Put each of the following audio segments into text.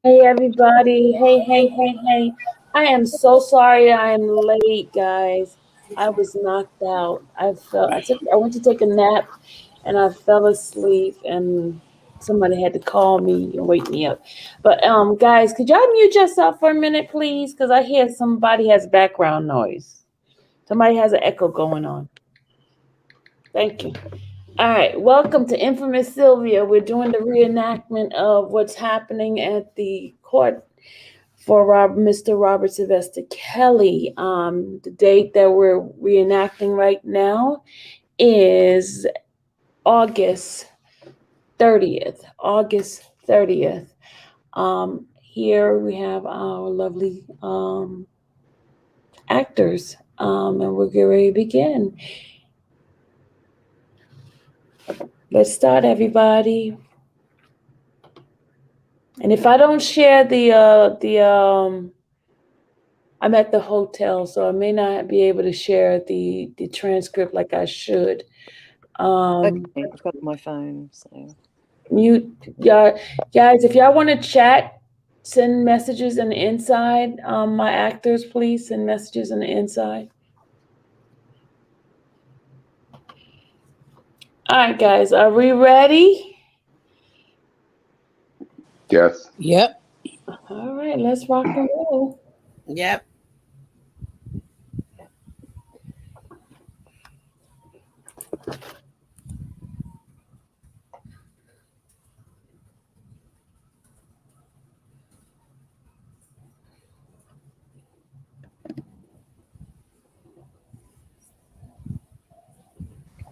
Hey everybody. Hey. I am so sorry I am late, guys. I was knocked out. I went to take a nap and I fell asleep and somebody had to call me and wake me up. But guys, could y'all mute yourself for a minute, please? Because I hear somebody has background noise. Somebody has an echo going on. Thank you. All right, welcome to Infamous Sylvia. We're doing the reenactment of what's happening at the court for Mr. Robert Sylvester Kelly. The date that we're reenacting right now is August 30th. August 30th. Here we have our lovely actors, and we're getting ready to begin. Let's start, everybody. And if I don't share I'm at the hotel, so I may not be able to share the transcript like I should. Okay, I've got my phone, so Mute, y'all, guys. If y'all want to chat, send messages in the inside. My actors, please send messages in the inside. All right, guys, are we ready? Yes. Yep. All right, let's rock and roll. Yep.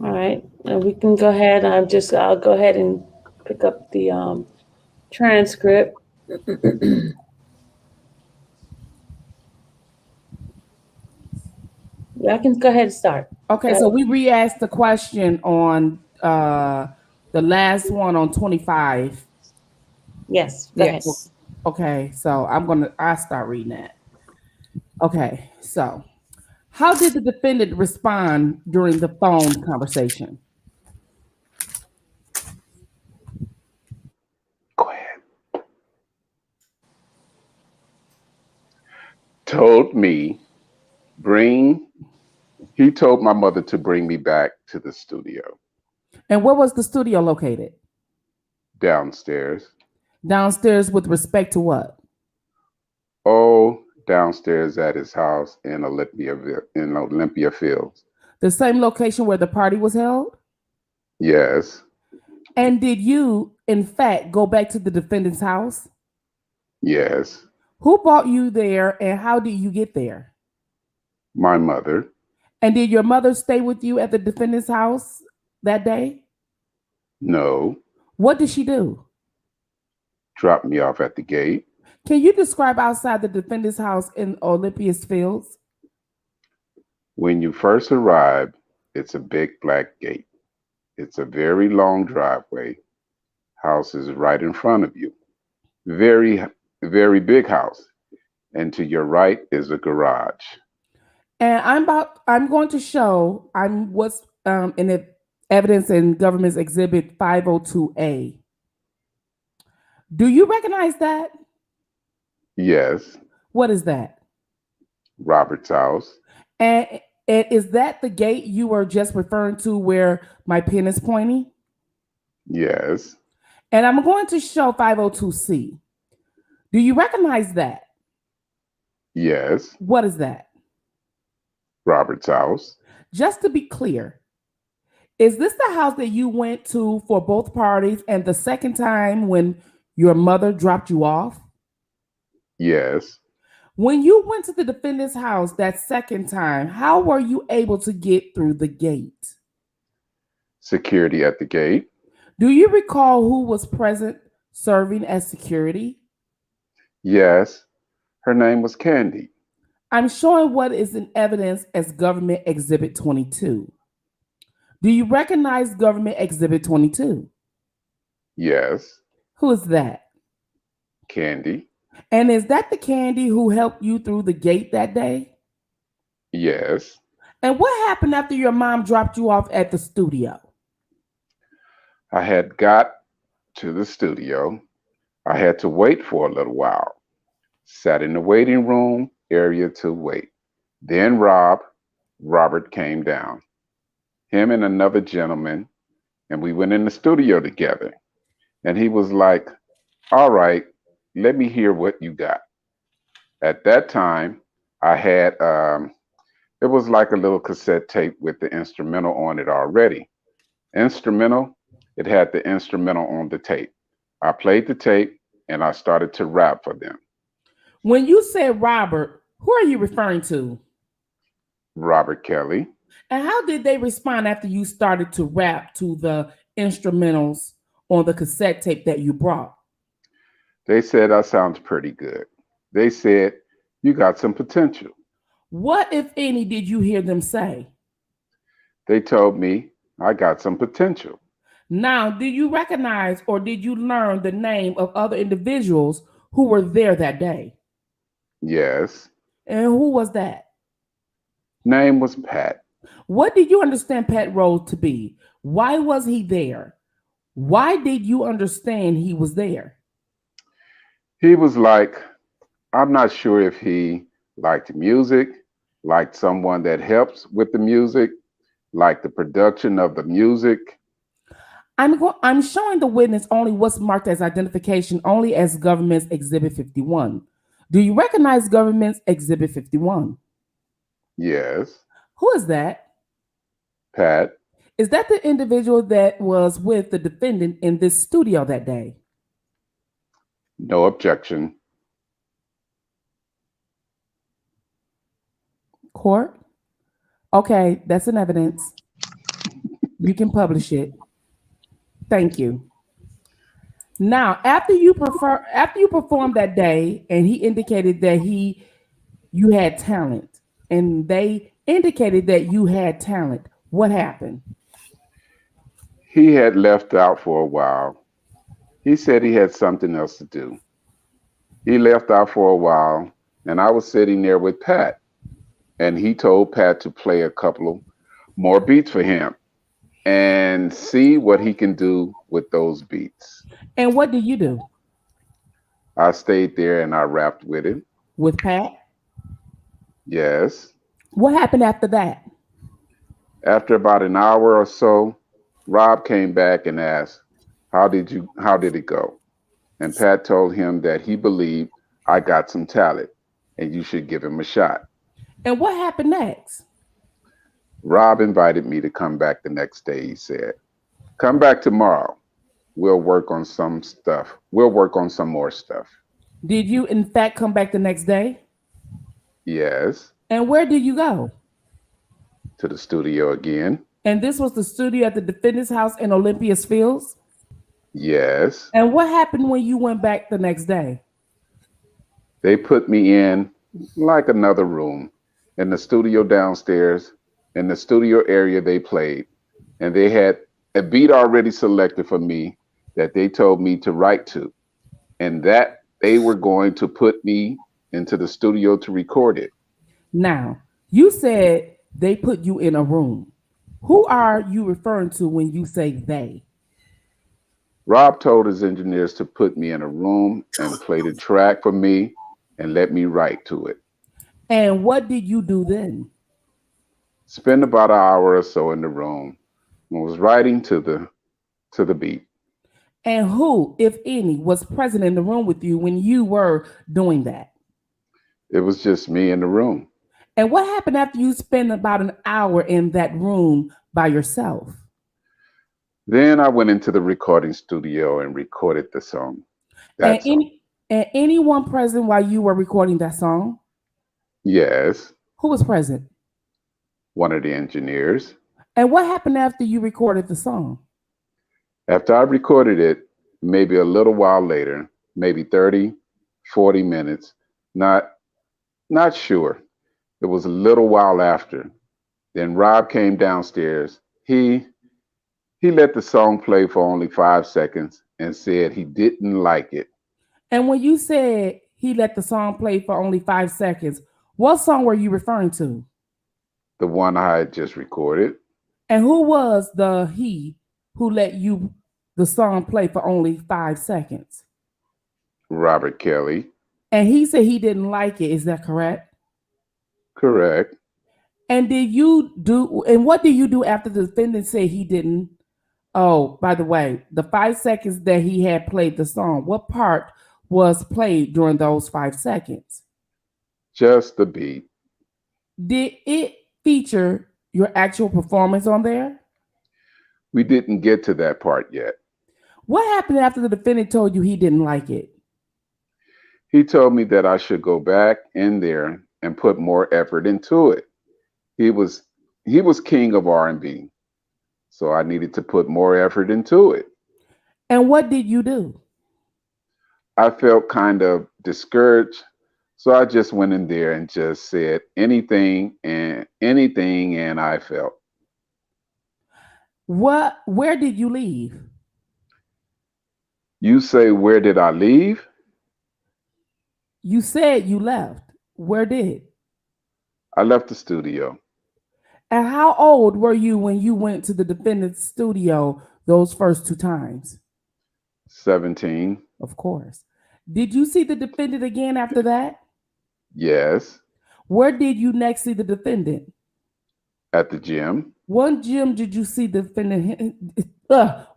All right, and we can go ahead. I'll go ahead and pick up the transcript. Yeah, I can go ahead and start. Okay, so we re-asked the question on the last one on 25. Yes, go Yeah. ahead. Okay, so I start reading that. Okay, so how did the defendant respond during the phone conversation? Go ahead. Told me bring. He told my mother to bring me back to the studio And where was the studio located? downstairs. Downstairs with respect to what? Oh, downstairs at his house in Olympia Fields. The same location where the party was held? Yes. And did you, in fact, go back to the defendant's house? Yes. Who brought you there and how did you get there? My mother. And did your mother stay with you at the defendant's house that day? No. What did she do? Dropped me off at the gate. Can you describe outside the defendant's house in Olympia's Fields? When you first arrive, it's a big black gate. It's a very long driveway. House is right in front of you. Very, very big house. And to your right is a garage. And I'm going to show what's in the evidence in government's exhibit 502A. Do you recognize that? Yes. What is that? Robert's house. And is that the gate you were just referring to where my pen is pointing? Yes. And I'm going to show 502C. Do you recognize that? Yes. What is that? Robert's house. Just to be clear, is this the house that you went to for both parties and the second time when your mother dropped you off? Yes. When you went to the defendant's house that second time, how were you able to get through the gate? Security at the gate. Do you recall who was present serving as security? Yes. Her name was Candy. I'm showing what is in evidence as Government Exhibit 22. Do you recognize Government Exhibit 22? Yes. Who is that? Candy. And is that the Candy who helped you through the gate that day? Yes. And what happened after your mom dropped you off at the studio? I had got to the studio. I had to wait for a little while. Sat in the waiting room area to wait. Then Robert came down. Him and another gentleman, and we went in the studio together. And he was like, "All right, let me hear what you got." At that time, I had it was like a little cassette tape with the instrumental on it already. Instrumental, it had the instrumental on the tape. I played the tape and I started to rap for them. When you said Robert, who are you referring to? Robert Kelly. And how did they respond after you started to rap to the instrumentals on the cassette tape that you brought? They said I sound pretty good. They said, "You got some potential." What, if any, did you hear them say? They told me I got some potential. Now, did you recognize or did you learn the name of other individuals who were there that day? Yes. And who was that? Name was Pat. What did you understand Pat role to be? Why was he there? Why did you understand he was there? He was like, I'm not sure if he liked music, liked someone that helps with the music, liked the production of the music. I'm showing the witness only what's marked as identification, only as government's Exhibit 51. Do you recognize government's Exhibit 51? Yes. Who is that? Pat. Is that the individual that was with the defendant in this studio that day? No objection. Court? Okay, that's an evidence. You can publish it. Thank you. Now, after you performed that day, and he indicated that you had talent, and they indicated that you had talent, what happened? He had left out for a while. He said he had something else to do. He left out for a while, and I was sitting there with Pat, and he told Pat to play a couple of more beats for him and see what he can do with those beats. And what did you do? I stayed there and I rapped with him. With Pat? Yes. What happened after that? After about an hour or so, Rob came back and asked, how did it go? And Pat told him that he believed I got some talent and you should give him a shot. And what happened next? Rob invited me to come back the next day. He said, "Come back tomorrow. We'll work on some stuff. We'll work on some more stuff." Did you in fact come back the next day? Yes. And where did you go? To the studio again. And this was the studio at the defendant's house in Olympia Fields? Yes. And what happened when you went back the next day? They put me in like another room in the studio downstairs. In the studio area they played, and they had a beat already selected for me that they told me to write to, and that they were going to put me into the studio to record it. Now, you said they put you in a room. Who are you referring to when you say they? Rob told his engineers to put me in a room and play the track for me and let me write to it. And what did you do then? Spent about an hour or so in the room and was writing to the beat. And who, if any, was present in the room with you when you were doing that? It was just me in the room. And what happened after you spent about an hour in that room by yourself? Then I went into the recording studio and recorded the song. And anyone present while you were recording that song? Yes. Who was present? One of the engineers. And what happened after you recorded the song? After I recorded it, maybe a little while later, maybe 30, 40 minutes, not sure. It was a little while after. Then Rob came downstairs. He let the song play for only 5 seconds and said he didn't like it. And when you said he let the song play for only 5 seconds, what song were you referring to? The one I had just recorded. And who was the he who let you the song play for only 5 seconds? Robert Kelly. And he said he didn't like it. Is that correct? Correct. And what did you do after the defendant said he didn't? Oh, by the way, the 5 seconds that he had played the song, what part was played during those 5 seconds? Just the beat. Did it feature your actual performance on there? We didn't get to that part yet. What happened after the defendant told you he didn't like it? He told me that I should go back in there and put more effort into it. He was king of R&B, so I needed to put more effort into it. And what did you do? I felt kind of discouraged, so I just went in there and just said anything, and I felt. Where did you leave? You say, where did I leave? You said you left. Where did? I left the studio. And how old were you when you went to the defendant's studio those first 2 times? 17. Of course. Did you see the defendant again after that? Yes. Where did you next see the defendant? At the gym. What gym did you see the defendant?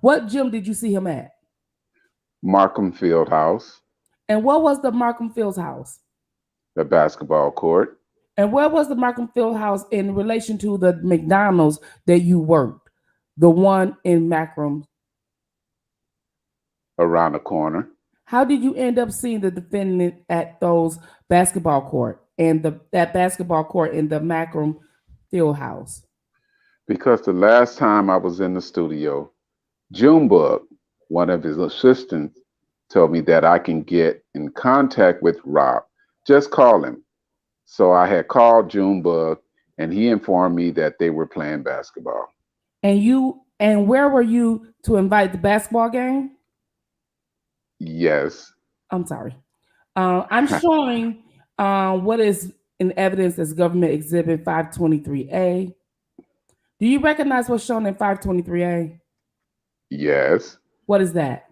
What gym did you see him at? Markham Field House. And what was the Markham Field House? The basketball court. And where was the Markham Field House in relation to the McDonald's that you worked? The one in Markham? Around the corner. How did you end up seeing the defendant at those basketball court and that basketball court in the Markham Field House? Because the last time I was in the studio, Junebug, one of his assistants, told me that I can get in contact with Rob. Just call him. So I had called Junebug, and he informed me that they were playing basketball. And where were you to invite the basketball game? Yes. I'm sorry. I'm showing what is in evidence as Government Exhibit 523A. Do you recognize what's shown in 523A? Yes. What is that?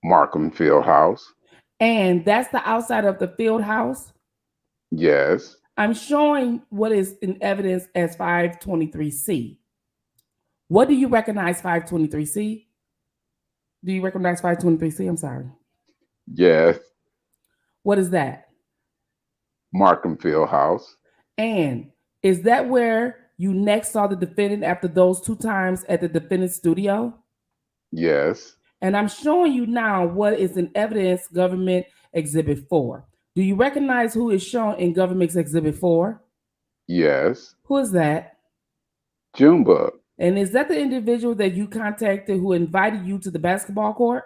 Markham Field House. And that's the outside of the field house? Yes. I'm showing what is in evidence as 523C. What do you recognize 523C? Do you recognize 523C? I'm sorry. Yes. What is that? Markham Field House. And is that where you next saw the defendant after those 2 times at the defendant's studio? Yes. And I'm showing you now what is in evidence Government Exhibit 4. Do you recognize who is shown in Government Exhibit 4? Yes. Who is that? Junebug. And is that the individual that you contacted who invited you to the basketball court?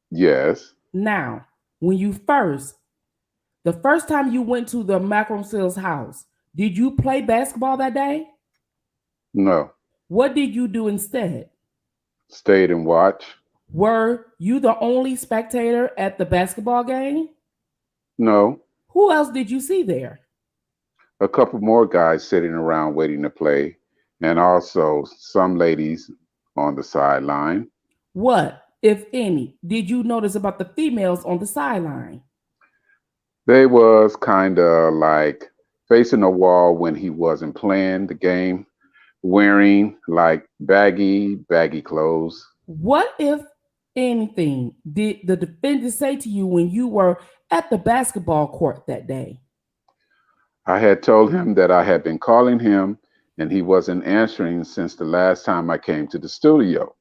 Yes. Now, the first time you went to the Macron Sales house, did you play basketball that day? No. What did you do instead? Stayed and watched. Were you the only spectator at the basketball game? No. Who else did you see there? A couple more guys sitting around waiting to play, and also some ladies on the sideline. What, if any, did you notice about the females on the sideline? They was kind of like facing a wall when he wasn't playing the game, wearing like baggy clothes. What, if anything, did the defendant say to you when you were at the basketball court that day? I had told him that I had been calling him and he wasn't answering since the last time I came to the studio.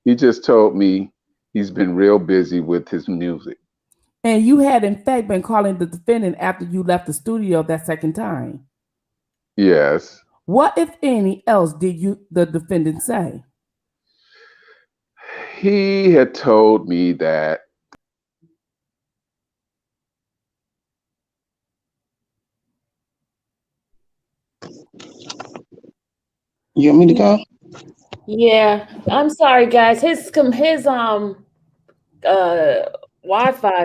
He just told me he's been real busy with his music. And you had in fact been calling the defendant after you left the studio that second time? Yes. What, if any, else did the defendant say? He had told me that You want me to go? Yeah, I'm sorry, guys. His Wi-Fi,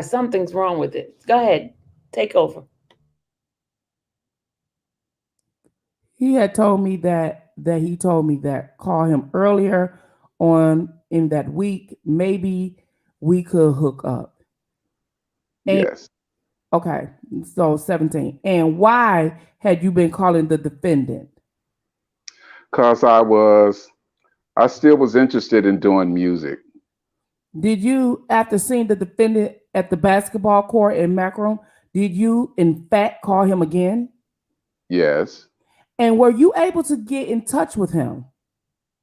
something's wrong with it. Go ahead, take over. He had told me that call him earlier on in that week. Maybe we could hook up. Yes. Okay, so 17. And why had you been calling the defendant? Because I still was interested in doing music. Did you, after seeing the defendant at the basketball court in Macron, did you in fact call him again? Yes. And were you able to get in touch with him?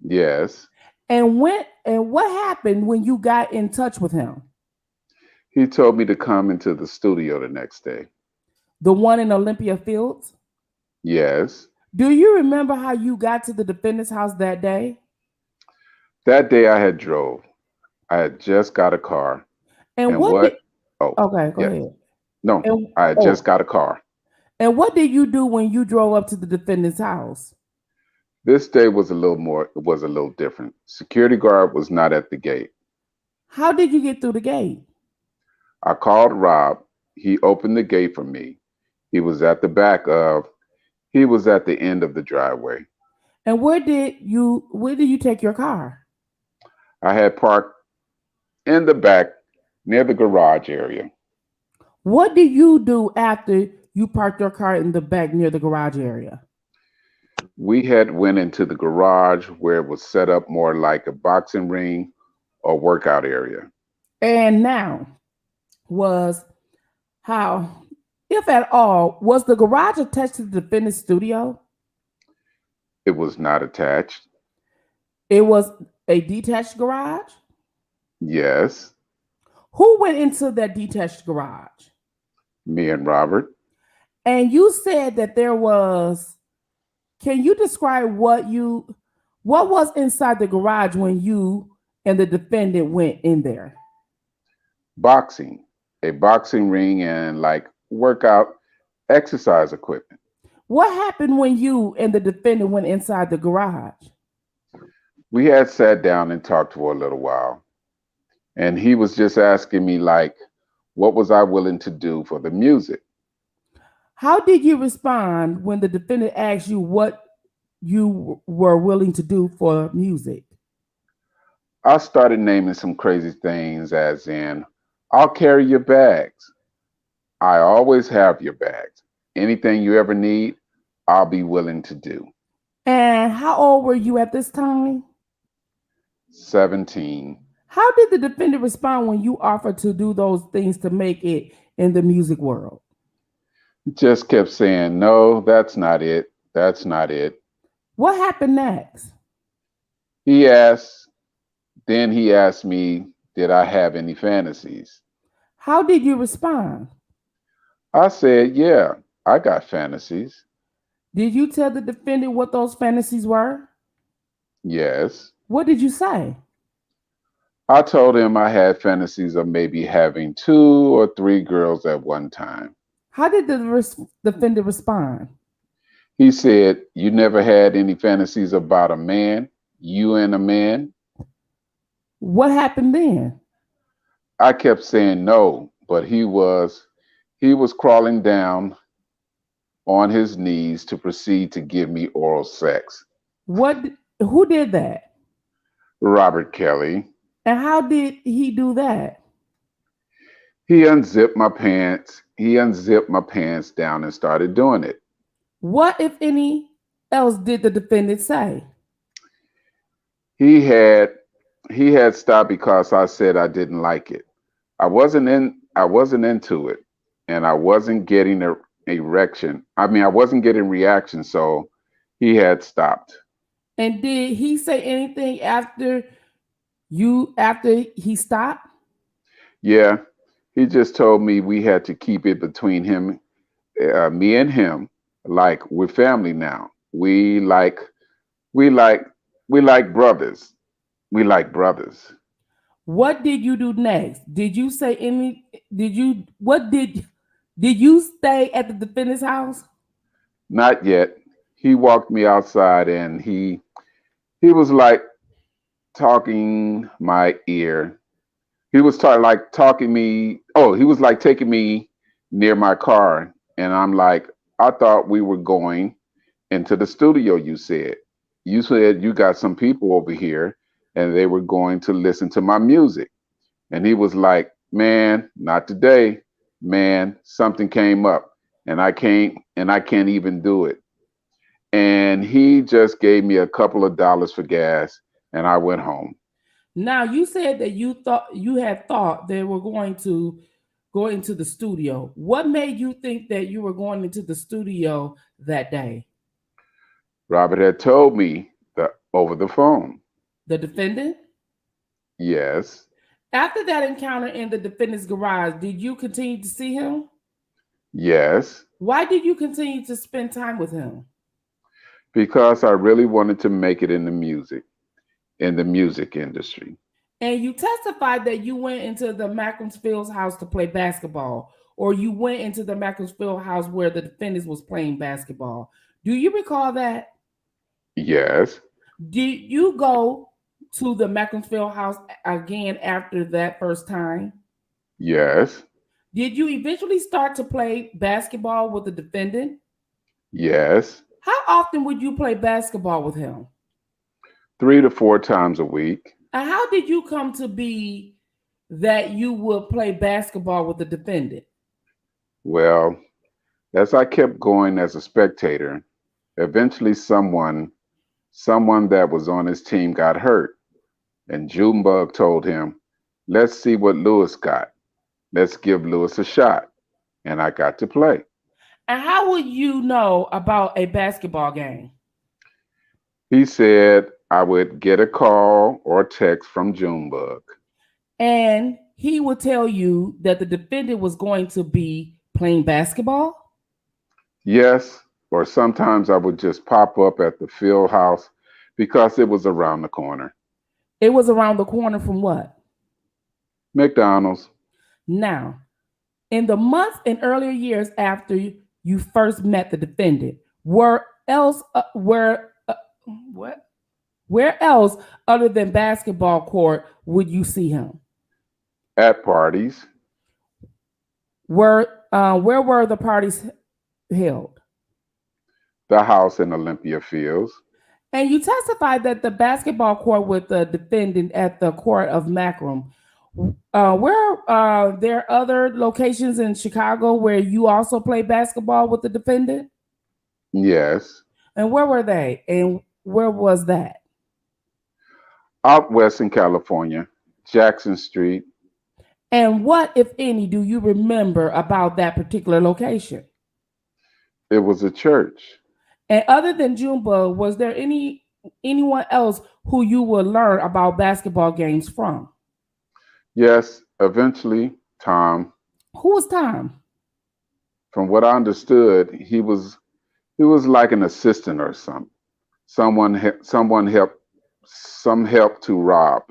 Yes. And what happened when you got in touch with him? He told me to come into the studio the next day. The one in Olympia Fields? Yes. Do you remember how you got to the defendant's house that day? That day I had drove. I had just got a car. And And what what? did, Oh, okay, go yeah. ahead. No, And, I had just got a car. and what did you do when you drove up to the defendant's house? This day was a little different. Security guard was not at the gate. How did you get through the gate? I called Rob. He opened the gate for me. He was at the end of the driveway. And where did you take your car? I had parked in the back near the garage area. What did you do after you parked your car in the back near the garage area? We had went into the garage where it was set up more like a boxing ring or workout area. And now was how, if at all, was the garage attached to the defendant's studio? It was not attached. It was a detached garage? Yes, Who went into that detached garage? me and Robert. And you said that there was, can you describe what was inside the garage when you and the defendant went in there? Boxing, a boxing ring and like workout exercise equipment. What happened when you and the defendant went inside the garage? We had sat down and talked for a little while. And he was just asking me like, what was I willing to do for the music? How did you respond when the defendant asked you what you were willing to do for music? I started naming some crazy things as in, I'll carry your bags. I always have your bags. Anything you ever need, I'll be willing to do. And how old were you at this time? 17. How did the defendant respond when you offered to do those things to make it in the music world? Just kept saying, no, that's not it. That's not it. What happened next? He asked me, did I have any fantasies? How did you respond? I said, yeah, I got fantasies. Did you tell the defendant what those fantasies were? Yes. What did you say? I told him I had fantasies of maybe having 2 or 3 girls at one time. How did the defendant respond? He said, you never had any fantasies about a man, you and a man? What happened then? I kept saying no, but he was crawling down on his knees to proceed to give me oral sex. Who did that? Robert Kelly. And how did he do that? He unzipped my pants. He unzipped my pants down and started doing it. What, if any, else did the defendant say? He had stopped because I said I didn't like it. I wasn't into it, and I wasn't getting an erection. I mean, I wasn't getting reaction, so he had stopped. And did he say anything after he stopped? Yeah, he just told me we had to keep it between him, me and him. Like we're family now. We like brothers. We like brothers. What did you do next? Did you say any? Did you stay at the defendant's house? Not yet. He walked me outside and he was like talking my ear. He was talking me. Oh, he was like taking me near my car, and I'm like, I thought we were going into the studio. You said you got some people over here, and they were going to listen to my music. And he was like, man, not today. man, something came up and I can't even do it. And he just gave me a couple of dollars for gas and I went home. Now you said that you had thought they were going to go into the studio. What made you think that you were going into the studio that day? Robert had told me that over the phone. The defendant? Yes, After that encounter in the defendant's garage, did you continue to see him? yes, Why did you continue to spend time with him? because I really wanted to make it in the music industry. And you testified that you went into the Macclesfield's house to play basketball, or you went into the Macclesfield house where the defendant was playing basketball. Do you recall that? Yes, Did you go to the Macclesfield house again after that first time? yes, Did you eventually start to play basketball with the defendant? yes. How often would you play basketball with him? 3 to 4 times a week. And how did you come to be that you would play basketball with the defendant? Well, as I kept going as a spectator, eventually someone that was on his team got hurt. And Junebug told him, let's see what Lewis got. Let's give Lewis a shot. And I got to play. And how would you know about a basketball game? He said I would get a call or text from Junebug. And he would tell you that the defendant was going to be playing basketball? Yes, or sometimes I would just pop up at the field house because it was around the corner. It was around the corner from what? McDonald's. Now, in the months and earlier years after you first met the defendant, where else other than basketball court would you see him? At parties. Where were the parties held? The house in Olympia Fields. And you testified that the basketball court with the defendant at the court of Macrum. Where there other locations in Chicago where you also play basketball with the defendant? Yes. And where were they? And where was that? Out west in California, Jackson Street. And what, if any, do you remember about that particular location? It was a church. And other than Junebug, was there anyone else who you would learn about basketball games from? Yes, eventually, Tom. Who was Tom? From what I understood, he was like an assistant or something. Someone helped to rob.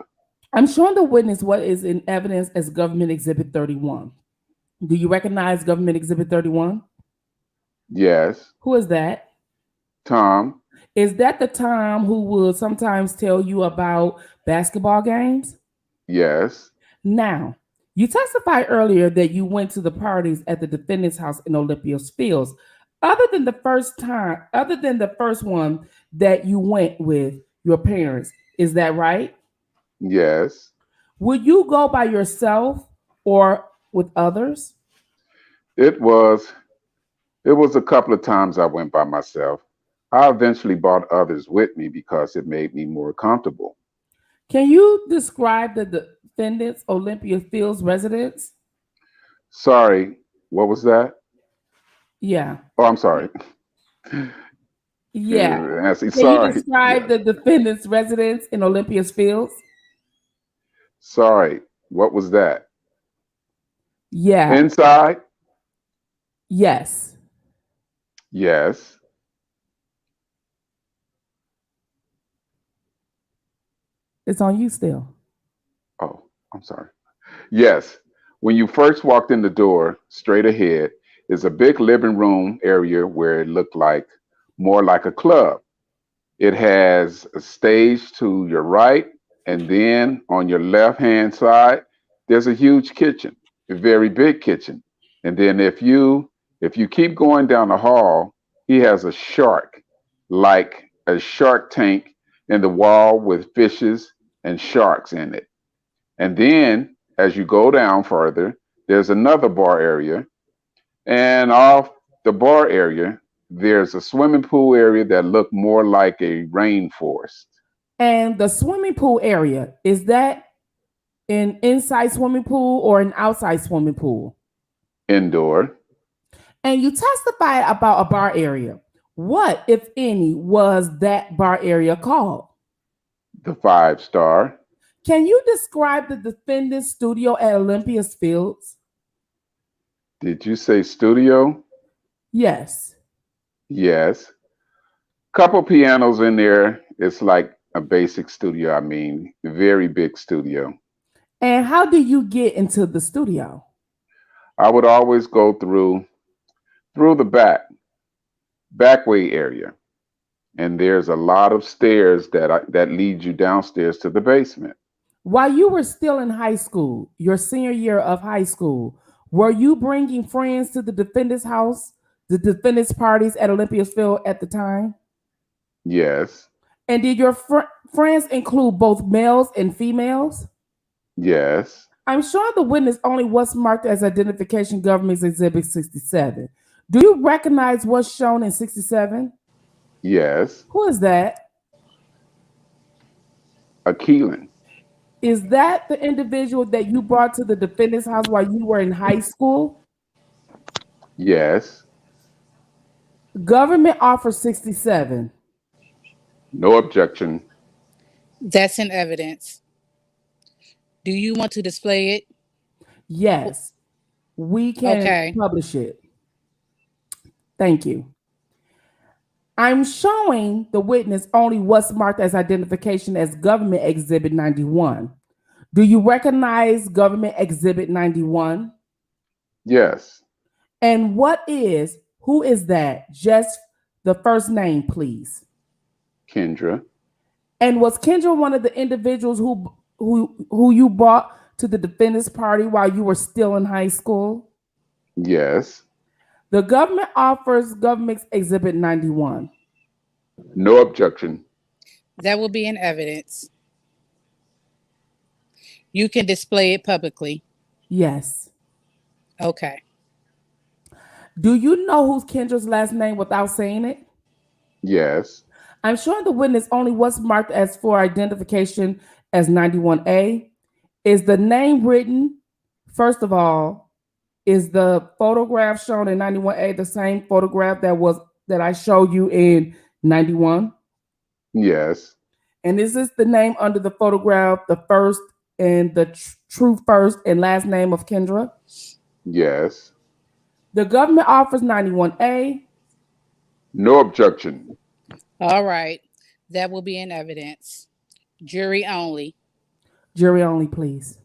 I'm showing the witness what is in evidence as Government Exhibit 31. Do you recognize Government Exhibit 31? Yes. Who is that? Tom. Is that the Tom who will sometimes tell you about basketball games? Yes. Now, you testified earlier that you went to the parties at the defendant's house in Olympia Fields. Other than the first one that you went with your parents, is that right? Yes. Would you go by yourself or with others? It was a couple of times I went by myself. I eventually brought others with me because it made me more comfortable. Can you describe the defendant's Olympia Fields residence? Sorry, what was that? Yeah. Oh, I'm sorry. Yeah. Nancy, Can sorry. you describe the defendant's residence in Olympia Fields? Sorry, what was that? Yeah. Inside? Yes. Yes. It's on you still. Oh, I'm sorry. Yes. When you first walked in the door, straight ahead is a big living room area where it looked like more like a club. It has a stage to your right, and then on your left-hand side, there's a huge kitchen, a very big kitchen. And then if you keep going down the hall, he has a shark, like a shark tank in the wall with fishes and sharks in it. And then as you go down further, there's another bar area, and off the bar area, there's a swimming pool area that looked more like a rainforest. And the swimming pool area, is that an inside swimming pool or an outside swimming pool? Indoor. And you testified about a bar area. What, if any, was that bar area called? The 5-star. Can you describe the defendant's studio at Olympia's Fields? Did you say studio? Yes. Yes. Couple pianos in there. It's like a basic studio. I mean, very big studio. And how do you get into the studio? I would always go through the back way area. And there's a lot of stairs that lead you downstairs to the basement. While you were still in high school, your senior year of high school, were you bringing friends to the defendant's house, the defendant's parties at Olympia's Field at the time? Yes. And did your friends include both males and females? Yes. I'm sure the witness only what's marked as identification government's exhibit 67. Do you recognize what's shown in 67? Yes. Who is that? A Keelan. Is that the individual that you brought to the defendant's house while you were in high school? Yes. Government offers 67. No objection. That's in evidence. Do you want to display it? Yes. We can publish it. Thank you. I'm showing the witness only what's marked as identification as government exhibit 91. Do you recognize government exhibit 91? Yes. And who is that? Just the first name, please. Kendra. And was Kendra one of the individuals who you brought to the defendant's party while you were still in high school? Yes. The government offers government exhibit 91. No objection. That will be in evidence. You can display it publicly. Yes. Okay. Do you know who's Kendra's last name without saying it? Yes. I'm showing the witness only what's marked as for identification as 91A. Is the name written, first of all, is the photograph shown in 91A the same photograph that I showed you in 91? Yes. And is this the name under the photograph, the first and the true first and last name of Kendra? Yes. The government offers 91A. No objection. All right. That will be in evidence. Jury only. Jury only, please.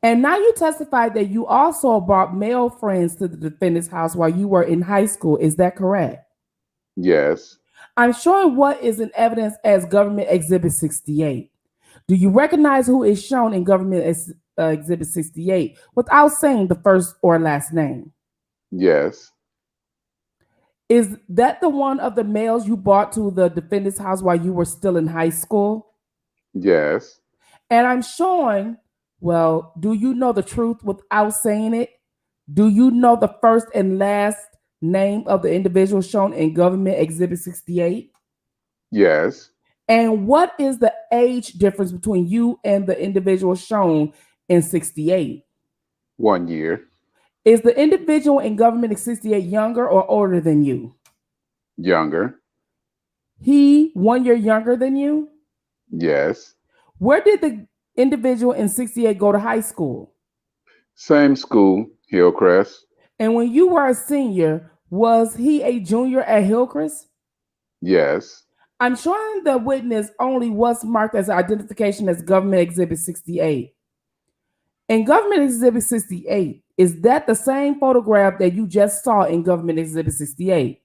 And now you testified that you also brought male friends to the defendant's house while you were in high school. Is that correct? Yes. I'm showing what is in evidence as government exhibit 68. Do you recognize who is shown in government exhibit 68 without saying the first or last name? Yes. Is that the one of the males you brought to the defendant's house while you were still in high school? Yes. And I'm showing, well, do you know the truth without saying it? Do you know the first and last name of the individual shown in government exhibit 68? Yes. And what is the age difference between you and the individual shown in 68? 1 year. Is the individual in government 68 younger or older than you? Younger. He 1 year younger than you? Yes. Where did the individual in 68 go to high school? Same school, Hillcrest. And when you were a senior, was he a junior at Hillcrest? Yes. I'm showing the witness only what's marked as identification as government exhibit 68. In government exhibit 68, is that the same photograph that you just saw in government exhibit 68?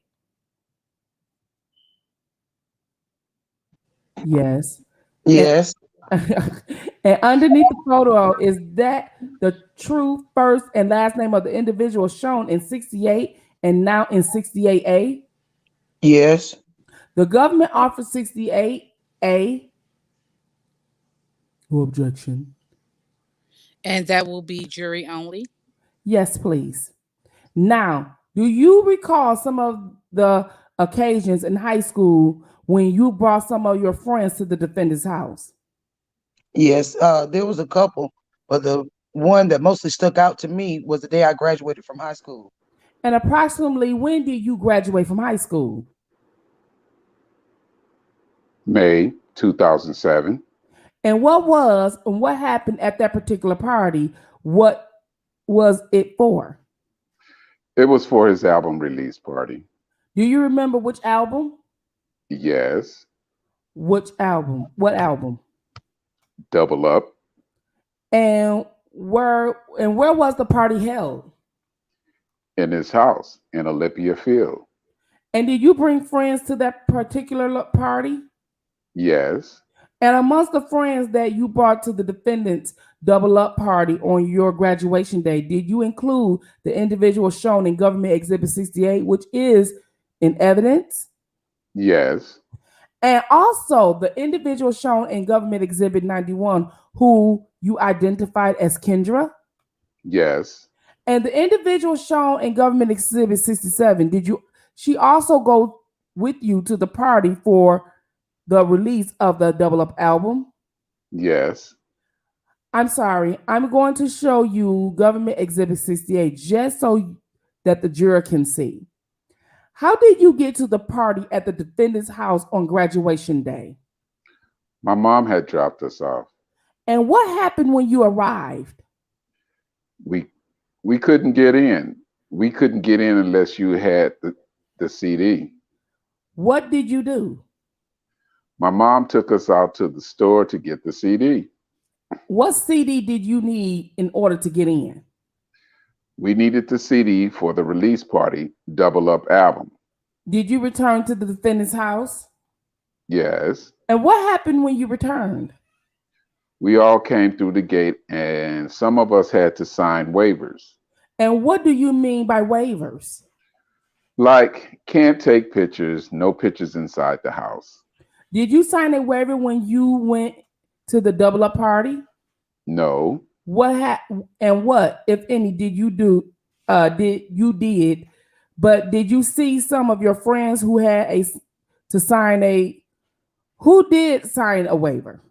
Yes. Yes. And underneath the photo, is that the true first and last name of the individual shown in 68 and now in 68A? Yes. The government offers 68A. No objection. And that will be jury only. Yes, please. Now, do you recall some of the occasions in high school when you brought some of your friends to the defendant's house? Yes. There was a couple, but the one that mostly stuck out to me was the day I graduated from high school. And approximately when did you graduate from high school? May 2007. And what happened at that particular party? What was it for? It was for his album release party. Do you remember which album? Yes. Which album? What album? Double Up. And where was the party held? In his house in Olympia Field. And did you bring friends to that particular party? Yes. And amongst the friends that you brought to the defendant's double up party on your graduation day, did you include the individual shown in Government Exhibit 68, which is in evidence? Yes. And also the individual shown in Government Exhibit 91, who you identified as Kendra? Yes. And the individual shown in Government Exhibit 67, she also go with you to the party for the release of the Double Up album? Yes. I'm sorry, I'm going to show you Government Exhibit 68 just so that the juror can see. How did you get to the party at the defendant's house on graduation day? My mom had dropped us off. And what happened when you arrived? We couldn't get in. We couldn't get in unless you had the CD. What did you do? My mom took us out to the store to get the CD. What CD did you need in order to get in? We needed the CD for the release party, Double Up album. Did you return to the defendant's house? Yes. And what happened when you returned? We all came through the gate and some of us had to sign waivers. And what do you mean by waivers? Like, can't take pictures, no pictures inside the house. Did you sign a waiver when you went to the double up party? No. What, if any, did you do? But did you see some of your friends who who did sign a waiver?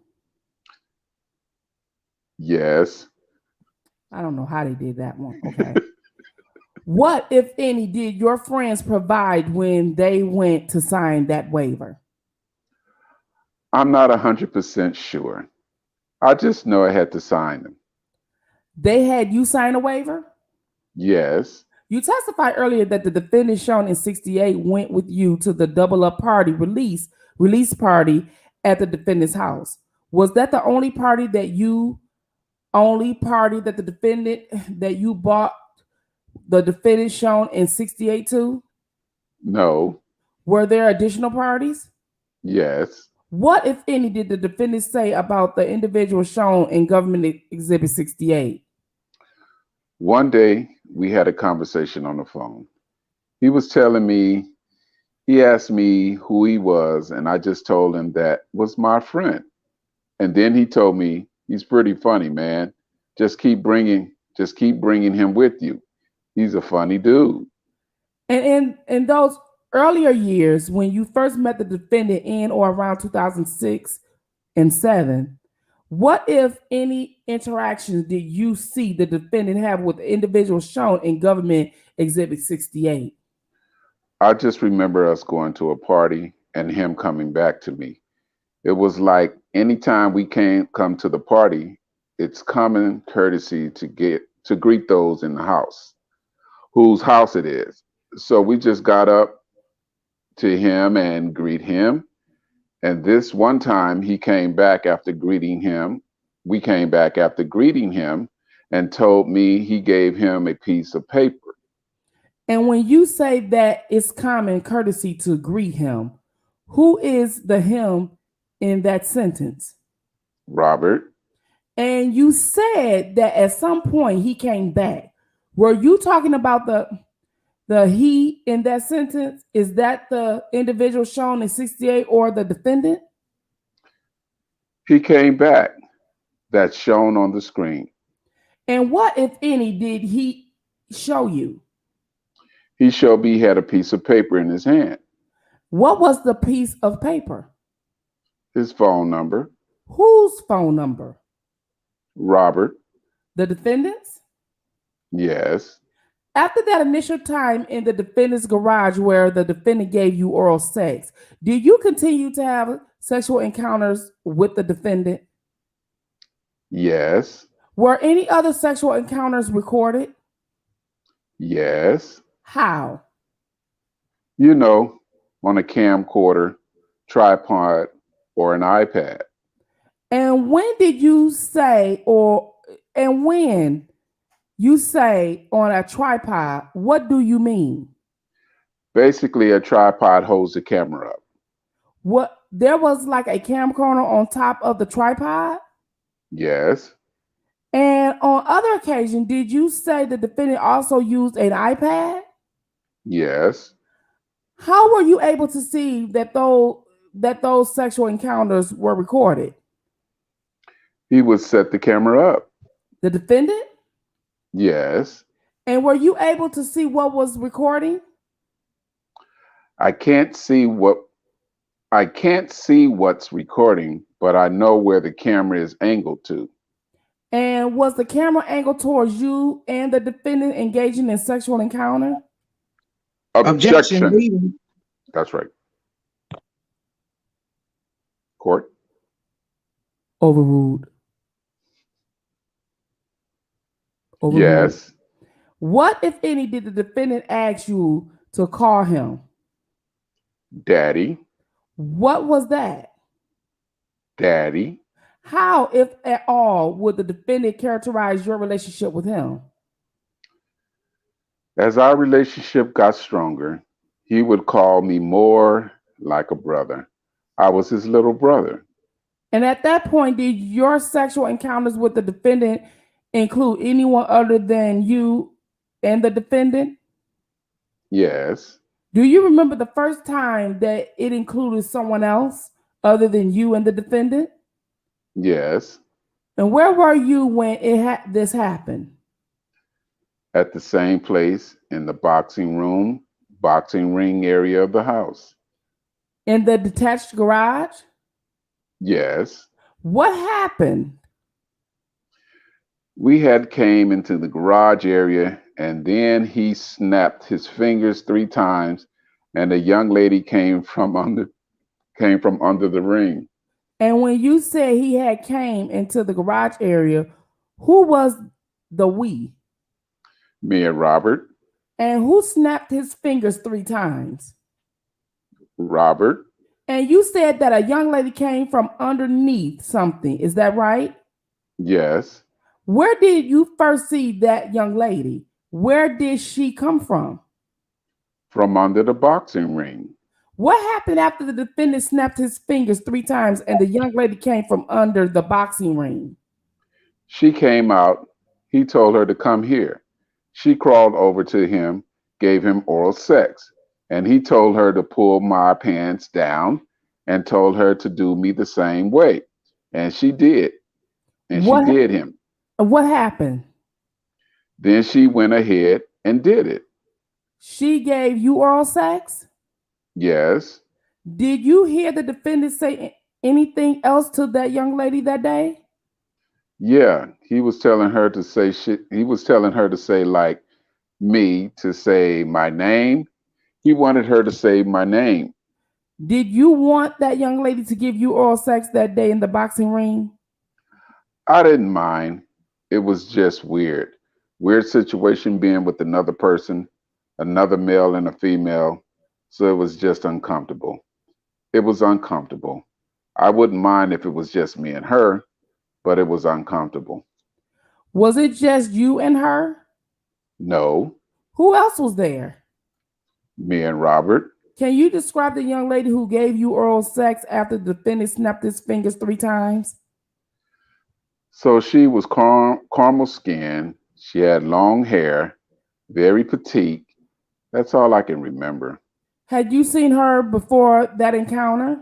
Yes. I don't know how they did that one. Okay. What, if any, did your friends provide when they went to sign that waiver? I'm not 100% sure. I just know I had to sign them. They had you sign a waiver? Yes. You testified earlier that the defendant shown in 68 went with you to the double up party release party at the defendant's house. Was that the only party that you bought the defendant shown in 68 to? No. Were there additional parties? Yes. What, if any, did the defendant say about the individual shown in Government Exhibit 68? One day we had a conversation on the phone. He was telling me, he asked me who he was, and I just told him that was my friend. And then he told me, he's pretty funny, man. Just keep bringing him with you. He's a funny dude. And in those earlier years, when you first met the defendant in or around 2006 and 7, what, if any, interactions did you see the defendant have with individuals shown in Government Exhibit 68? I just remember us going to a party and him coming back to me. It was like anytime we come to the party, it's common courtesy to greet those in the house, whose house it is. So we just got up to him and greet him. And this one time he came back after greeting him. We came back after greeting him and told me he gave him a piece of paper. And when you say that it's common courtesy to greet him, who is the him in that sentence? Robert. And you said that at some point he came back. Were you talking about the he in that sentence? Is that the individual shown in 68 or the defendant? He came back. That's shown on the screen. And what, if any, did he show you? He showed me he had a piece of paper in his hand. What was the piece of paper? His phone number. Whose phone number? Robert. The defendant's? Yes. After that initial time in the defendant's garage where the defendant gave you oral sex, did you continue to have sexual encounters with the defendant? Yes. Were any other sexual encounters recorded? Yes. How? You know, on a camcorder, tripod, or an iPad. And when did you say, and when you say on a tripod, what do you mean? Basically, a tripod holds the camera up. What, there was like a camcorder on top of the tripod? Yes. And on other occasions, did you say the defendant also used an iPad? Yes. How were you able to see that those sexual encounters were recorded? He would set the camera up. The defendant? Yes. And were you able to see what was recording? I can't see what's recording, but I know where the camera is angled to. And was the camera angled towards you and the defendant engaging in sexual encounter? Objection. Leading. That's right. Court. Overruled. Overruled. Yes. What, if any, did the defendant ask you to call him? Daddy. What was that? Daddy. How, if at all, would the defendant characterize your relationship with him? As our relationship got stronger, he would call me more like a brother. I was his little brother. And at that point, did your sexual encounters with the defendant include anyone other than you and the defendant? Yes. Do you remember the first time that it included someone else other than you and the defendant? Yes. And where were you when this happened? At the same place in the boxing ring area of the house. In the detached garage? Yes. What happened? We had came into the garage area, and then he snapped his fingers 3 times, and a young lady came from under the ring. And when you said he had came into the garage area, who was the we? Me and Robert. And who snapped his fingers 3 times? Robert. And you said that a young lady came from underneath something. Is that right? Yes. Where did you first see that young lady? Where did she come from? From under the boxing ring. What happened after the defendant snapped his fingers 3 times and the young lady came from under the boxing ring? She came out. He told her to come here. She crawled over to him, gave him oral sex, and he told her to pull my pants down and told her to do me the same way. And she did. And she did him. What happened? Then she went ahead and did it. She gave you oral sex? Yes. Did you hear the defendant say anything else to that young lady that day? Yeah, he was telling her to say shit. He was telling her to say like me, to say my name. He wanted her to say my name. Did you want that young lady to give you oral sex that day in the boxing ring? I didn't mind. It was just weird. Weird situation being with another person, another male and a female. So it was just uncomfortable. It was uncomfortable. I wouldn't mind if it was just me and her, but it was uncomfortable. Was it just you and her? No. Who else was there? Me and Robert. Can you describe the young lady who gave you oral sex after the defendant snapped his fingers 3 times? So she was caramel skin. She had long hair, very petite. That's all I can remember. Had you seen her before that encounter?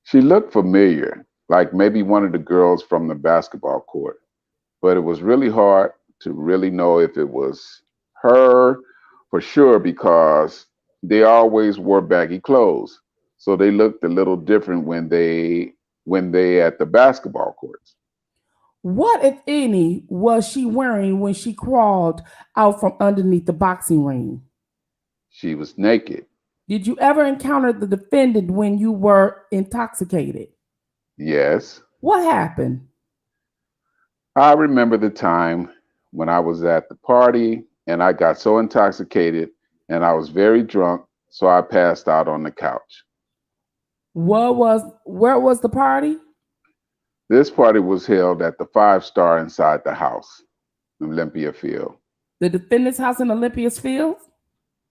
She looked familiar, like maybe one of the girls from the basketball court, but it was really hard to really know if it was her for sure because they always wore baggy clothes. So they looked a little different when they at the basketball courts. What, if any, was she wearing when she crawled out from underneath the boxing ring? She was naked. Did you ever encounter the defendant when you were intoxicated? Yes. What happened? I remember the time when I was at the party and I got so intoxicated and I was very drunk, so I passed out on the couch. Where was the party? This party was held at the 5-star inside the house, Olympia Field. The defendant's house in Olympia's Field?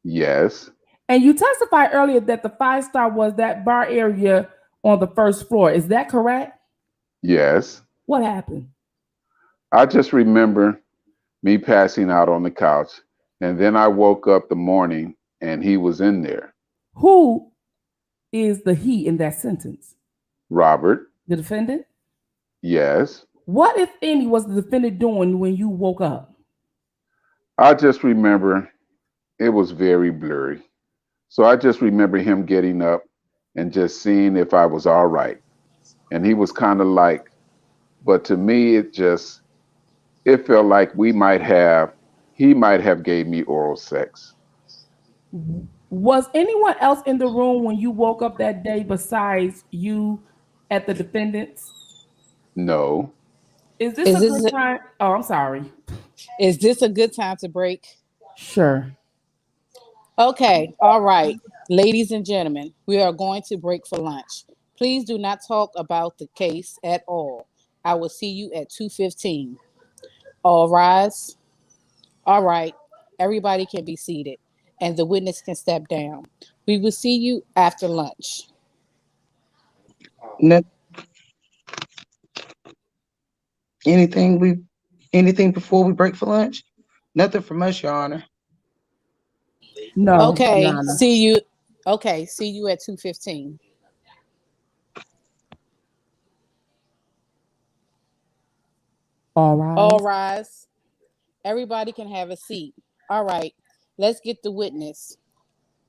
Yes. And you testified earlier that the 5-star was that bar area on the first floor. Is that correct? Yes. What happened? I just remember me passing out on the couch, and then I woke up the morning and he was in there. Who is the he in that sentence? Robert. The defendant? Yes. What, if any, was the defendant doing when you woke up? I just remember it was very blurry. So I just remember him getting up and just seeing if I was all right. And he was kind of like, but to me, it felt like he might have gave me oral sex. Was anyone else in the room when you woke up that day besides you at the defendant's? No. Is this a good time? Oh, I'm sorry. Is this a good time to break? Sure. Okay, all right. Ladies and gentlemen, we are going to break for lunch. Please do not talk about the case at all. I will see you at 2:15. All rise. All right, everybody can be seated and the witness can step down. We will see you after lunch. Anything before we break for lunch? Nothing from us, Your Honor. No. Okay, Your Honor. see you. Okay, see you at 2:15. All right. All rise. Everybody can have a seat. All right, let's get the witness.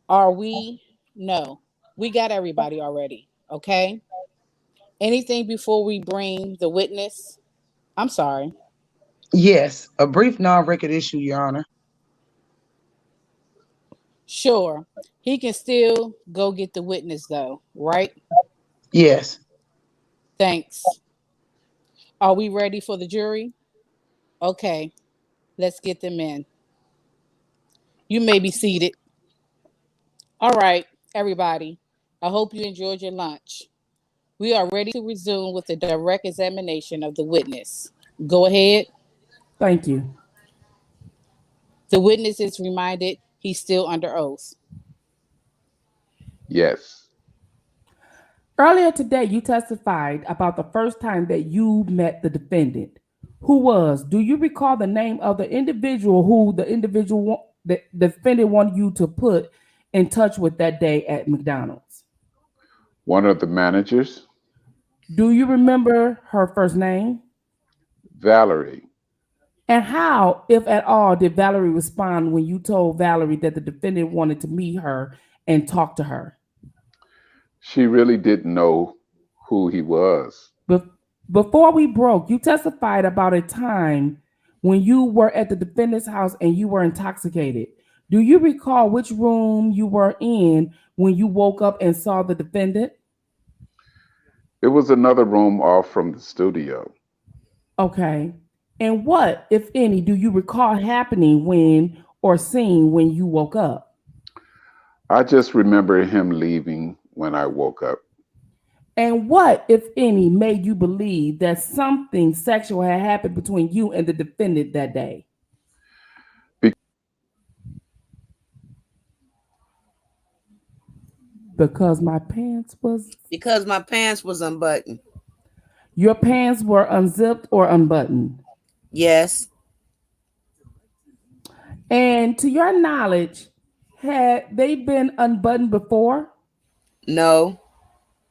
Are we? No, we got everybody already. Okay. Anything before we bring the witness? I'm sorry. Yes, a brief non-record issue, Your Honor. Sure. He can still go get the witness though, right? Yes. Thanks. Are we ready for the jury? Okay, let's get them in. You may be seated. All right, everybody. I hope you enjoyed your lunch. We are ready to resume with the direct examination of the witness. Go ahead. Thank you. The witness is reminded he's still under oath. Yes. Earlier today, you testified about the first time that you met the defendant. Who was? Do you recall the name of the individual who the defendant wanted you to put in touch with that day at McDonald's? One of the managers. Do you remember her first name? Valerie. And how, if at all, did Valerie respond when you told Valerie that the defendant wanted to meet her and talk to her? She really didn't know who he was. Before we broke, you testified about a time when you were at the defendant's house and you were intoxicated. Do you recall which room you were in when you woke up and saw the defendant? It was another room off from the studio. Okay. And what, if any, do you recall happening when or seeing when you woke up? I just remember him leaving when I woke up. And what, if any, made you believe that something sexual had happened between you and the defendant that day? Because my pants was unbuttoned. Your pants were unzipped or unbuttoned? Yes. And to your knowledge, had they been unbuttoned before? No.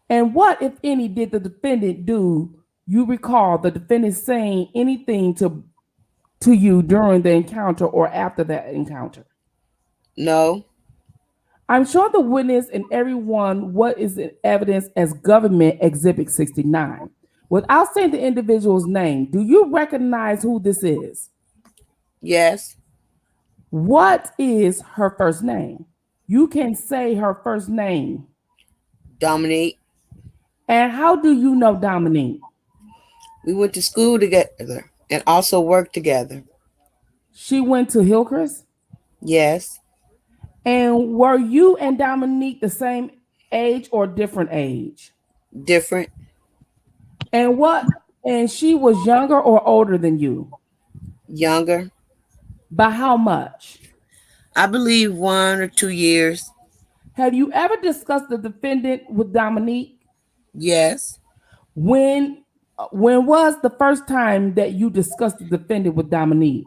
And what, if any, did the defendant do? You recall the defendant saying anything to to you during the encounter or after that encounter? No. I'm showing the witness and everyone what is in evidence as government exhibit 69. Without saying the individual's name, do you recognize who this is? Yes. What is her first name? You can say her first name. Dominique. And how do you know Dominique? We went to school together and also worked together. She went to Hillcrest? Yes. And were you and Dominique the same age or different age? Different. And she was younger or older than you? Younger. By how much? I believe 1 or 2 years. Have you ever discussed the defendant with Dominique? Yes. When was the first time that you discussed the defendant with Dominique?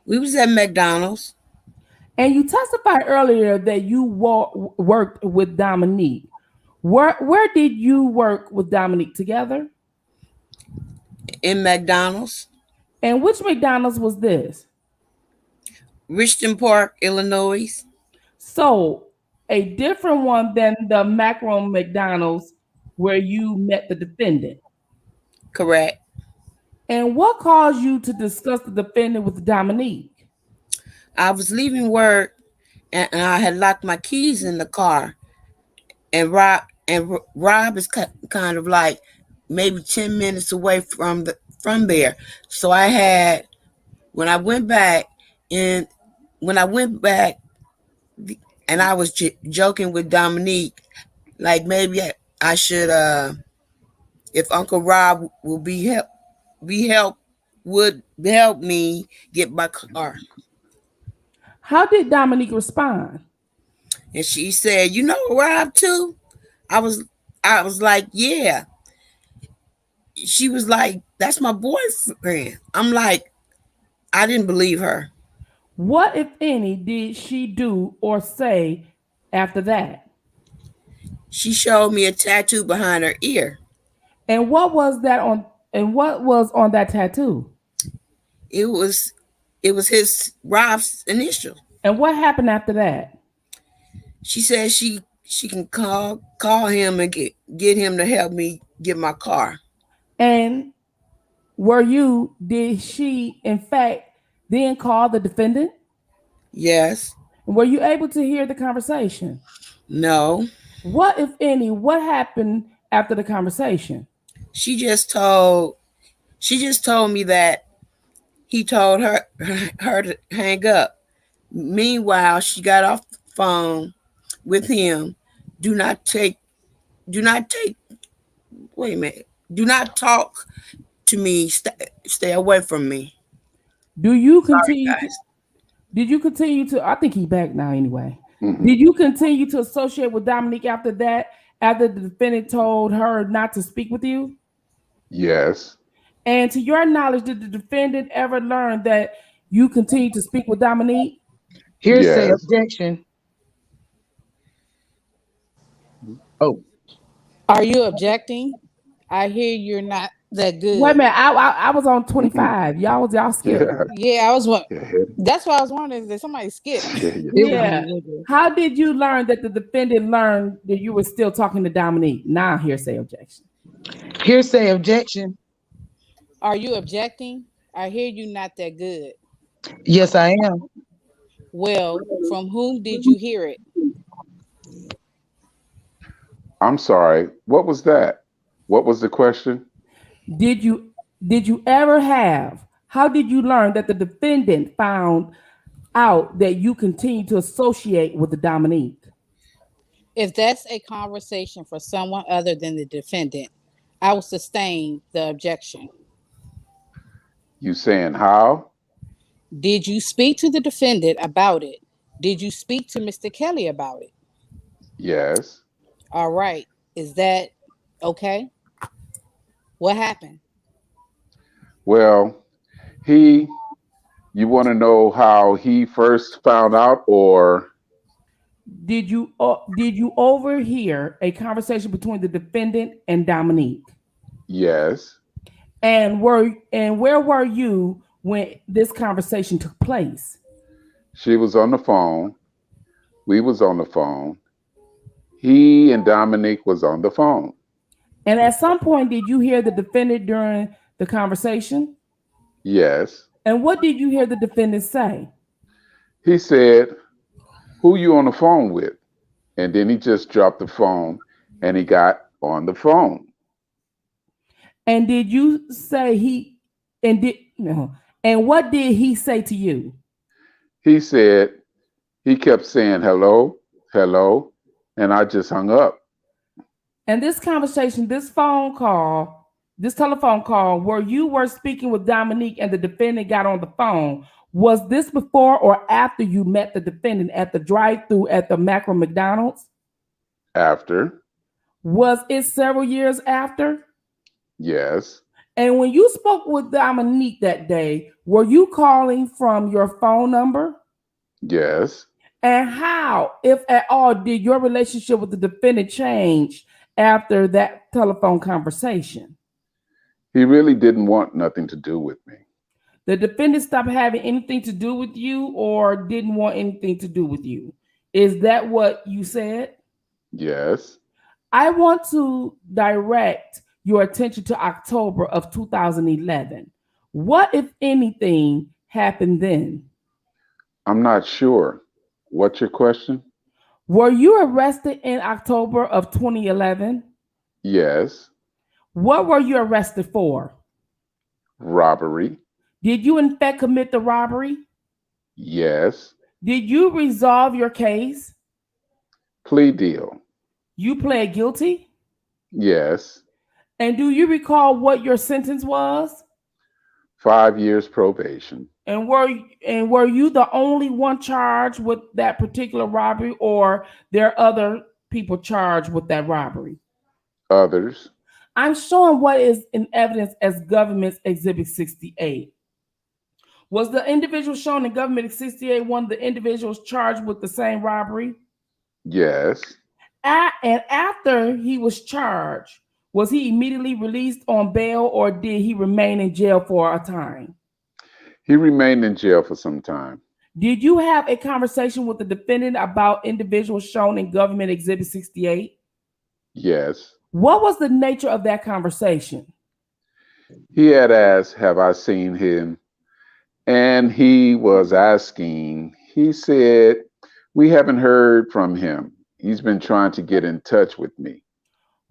We was at McDonald's. And you testified earlier that you worked with Dominique. Where did you work with Dominique together? In McDonald's. And which McDonald's was this? Richton Park, Illinois. So a different one than the Macron McDonald's where you met the defendant. Correct. And what caused you to discuss the defendant with Dominique? I was leaving work and I had locked my keys in the car. And Rob is kind of like maybe 10 minutes away from there. So I had, when I went back and I was joking with Dominique, like maybe I should, if Uncle Rob will would help me get my car. How did Dominique respond? And she said, "You know Rob too?" I was like, "Yeah." She was like, "That's my boyfriend." I'm like, I didn't believe her. What, if any, did she do or say after that? She showed me a tattoo behind her ear. And what was on that tattoo? It was Rob's initial. And what happened after that? She said she can call him and get him to help me get my car. And did she in fact then call the defendant? Yes. And were you able to hear the conversation? No. What, if any, what happened after the conversation? She just told me that he told her to hang up. Meanwhile, she got off the phone with him. Do not talk to me. Stay away from me. Did you continue to, I think he's back now anyway. Mm-hmm. Did you continue to associate with Dominique after that, after the defendant told her not to speak with you? Yes. And to your knowledge, did the defendant ever learn that you continue to speak with Dominique? Hearsay objection. Oh. Are you objecting? I hear you're not that good. Wait a minute, I was on 25. Y'all skipped. Yeah, I was one. That's why I was wondering if somebody skipped. Yeah. How did you learn that the defendant learned that you were still talking to Dominique? Now hearsay objection. Hearsay objection. Are you objecting? I hear you not that good. Yes, I am. Well, from whom did you hear it? I'm sorry. What was that? What was the question? Did you ever have? How did you learn that the defendant found out that you continue to associate with the Dominique? If that's a conversation for someone other than the defendant, I will sustain the objection. You saying how? Did you speak to the defendant about it? Did you speak to Mr. Kelly about it? Yes. All right. Is that okay? What happened? Well, you want to know how he first found out, or did you overhear a conversation between the defendant and Dominique? Yes. And where were you when this conversation took place? She was on the phone. We was on the phone. He and Dominique was on the phone. And at some point, did you hear the defendant during the conversation? Yes. And what did you hear the defendant say? He said, "Who you on the phone with?" And then he just dropped the phone and he got on the phone. And did you say he and did no? And what did he say to you? He said, he kept saying hello, hello, and I just hung up. And this conversation, this phone call, this telephone call, where you were speaking with Dominique and the defendant got on the phone, was this before or after you met the defendant at the drive-thru at the Macro McDonald's? After. Was it several years after? Yes. And when you spoke with Dominique that day, were you calling from your phone number? Yes. And how, if at all, did your relationship with the defendant change after that telephone conversation? He really didn't want nothing to do with me. The defendant stopped having anything to do with you or didn't want anything to do with you. Is that what you said? Yes. I want to direct your attention to October of 2011. What, if anything, happened then? I'm not sure. What's your question? Were you arrested in October of 2011? Yes. What were you arrested for? Robbery. Did you in fact commit the robbery? Yes. Did you resolve your case? Plea deal. You pled guilty? Yes. And do you recall what your sentence was? 5 years probation. And were you the only one charged with that particular robbery, or there are other people charged with that robbery? Others. I'm showing what is in evidence as Government's Exhibit 68. Was the individual shown in Government 68 one of the individuals charged with the same robbery? Yes. And after he was charged, was he immediately released on bail or did he remain in jail for a time? He remained in jail for some time. Did you have a conversation with the defendant about individuals shown in Government Exhibit 68? Yes. What was the nature of that conversation? He had asked, have I seen him? And he was asking, he said, we haven't heard from him. He's been trying to get in touch with me.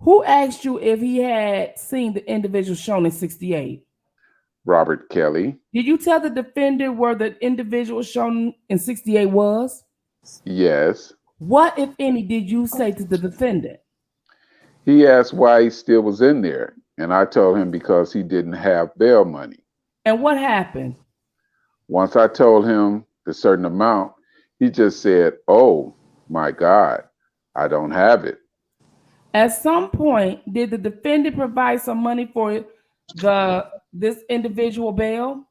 Who asked you if he had seen the individual shown in 68? Robert Kelly. Did you tell the defendant where the individual shown in 68 was? Yes. What, if any, did you say to the defendant? He asked why he still was in there, and I told him because he didn't have bail money. And what happened? Once I told him the certain amount, he just said, oh my God, I don't have it. At some point, did the defendant provide some money for this individual bail?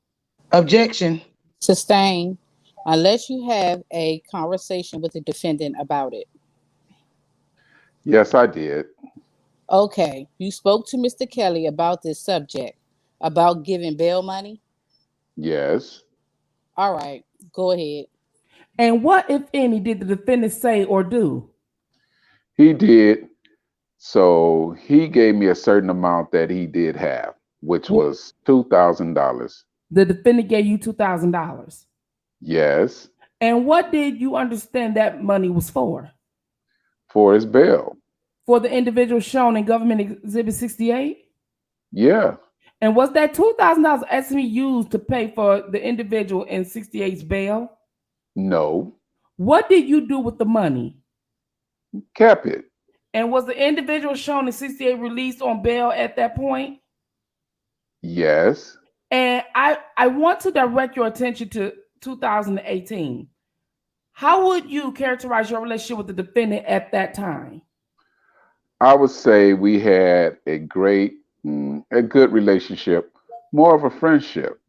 Objection. Sustain, unless you have a conversation with the defendant about it. Yes, I did. Okay, you spoke to Mr. Kelly about this subject, about giving bail money? Yes. All right, go ahead. And what, if any, did the defendant say or do? He did. So he gave me a certain amount that he did have, which was $2,000. The defendant gave you $2,000. Yes. And what did you understand that money was for? For his bail. For the individual shown in Government Exhibit 68? Yeah. And was that $2,000 actually used to pay for the individual in 68's bail? No. What did you do with the money? Kept it. And was the individual shown in 68 released on bail at that point? Yes. And I want to direct your attention to 2018. How would you characterize your relationship with the defendant at that time? I would say we had a good relationship, more of a friendship.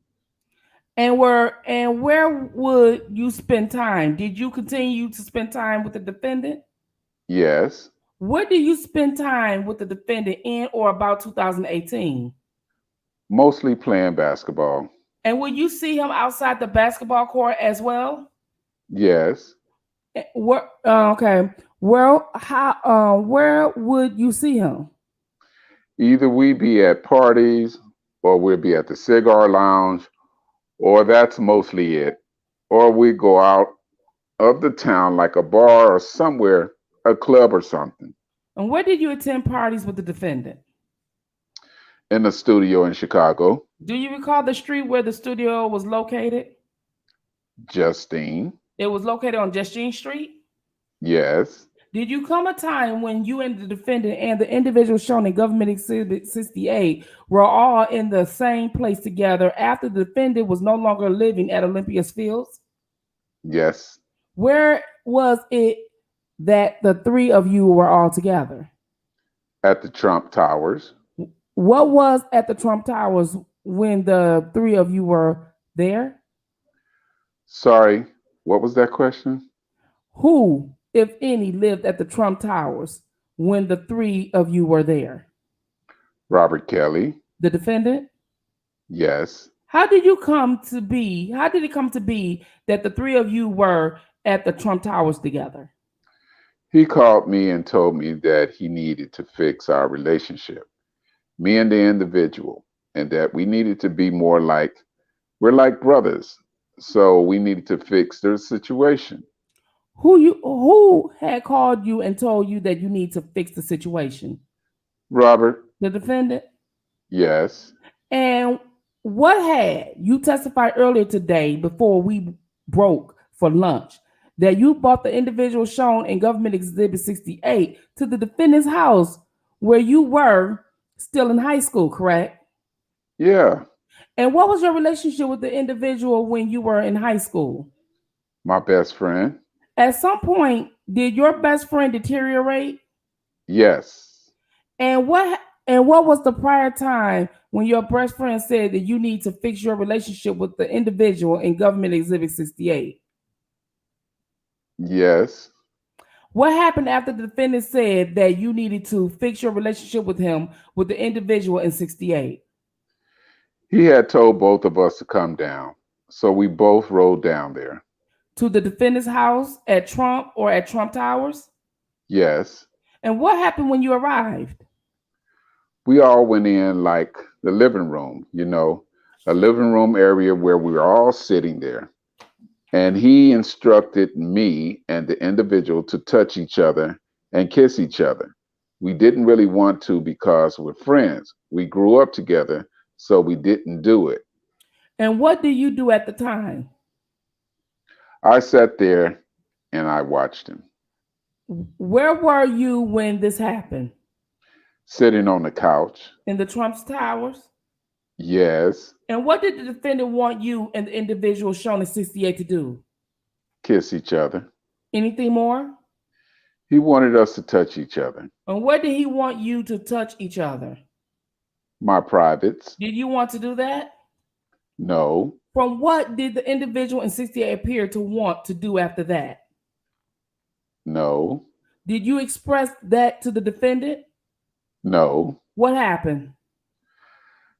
And where would you spend time? Did you continue to spend time with the defendant? Yes. Where did you spend time with the defendant in or about 2018? Mostly playing basketball. And will you see him outside the basketball court as well? Yes. Where? Okay. Where would you see him? Either we be at parties, or we'll be at the cigar lounge, or that's mostly it. Or we go out of the town like a bar or somewhere, a club or something. And where did you attend parties with the defendant? In the studio in Chicago. Do you recall the street where the studio was located? Justine. It was located on Justine Street? Yes. Did you come a time when you and the defendant and the individual shown in Government Exhibit 68 were all in the same place together after the defendant was no longer living at Olympia's Fields? Yes. Where was it that the three of you were all together? At the Trump Towers. What was at the Trump Towers when the three of you were there? Sorry, what was that question? Who, if any, lived at the Trump Towers when the three of you were there? Robert Kelly. The defendant? Yes. How did it come to be that the three of you were at the Trump Towers together? He called me and told me that he needed to fix our relationship, me and the individual, and that we needed to be more like, we're like brothers. So we needed to fix their situation. Who had called you and told you that you need to fix the situation? Robert. The defendant? Yes. And what had you testified earlier today before we broke for lunch that you brought the individual shown in Government Exhibit 68 to the defendant's house where you were still in high school, correct? Yeah. And what was your relationship with the individual when you were in high school? My best friend. At some point, did your best friend deteriorate? Yes. And what was the prior time when your best friend said that you need to fix your relationship with the individual in Government Exhibit 68? Yes. What happened after the defendant said that you needed to fix your relationship with him, with the individual in 68? He had told both of us to come down. So we both rode down there. To the defendant's house at Trump or at Trump Towers? Yes. And what happened when you arrived? We all went in like the living room, a living room area where we were all sitting there. And he instructed me and the individual to touch each other and kiss each other. We didn't really want to because we're friends. We grew up together, so we didn't do it. And what did you do at the time? I sat there and I watched him. Where were you when this happened? Sitting on the couch. In the Trump's Towers? Yes. And what did the defendant want you and the individual shown in 68 to do? Kiss each other. Anything more? He wanted us to touch each other. And where did he want you to touch each other? My privates. Did you want to do that? No. From what did the individual in 68 appear to want to do after that? No. Did you express that to the defendant? No. What happened?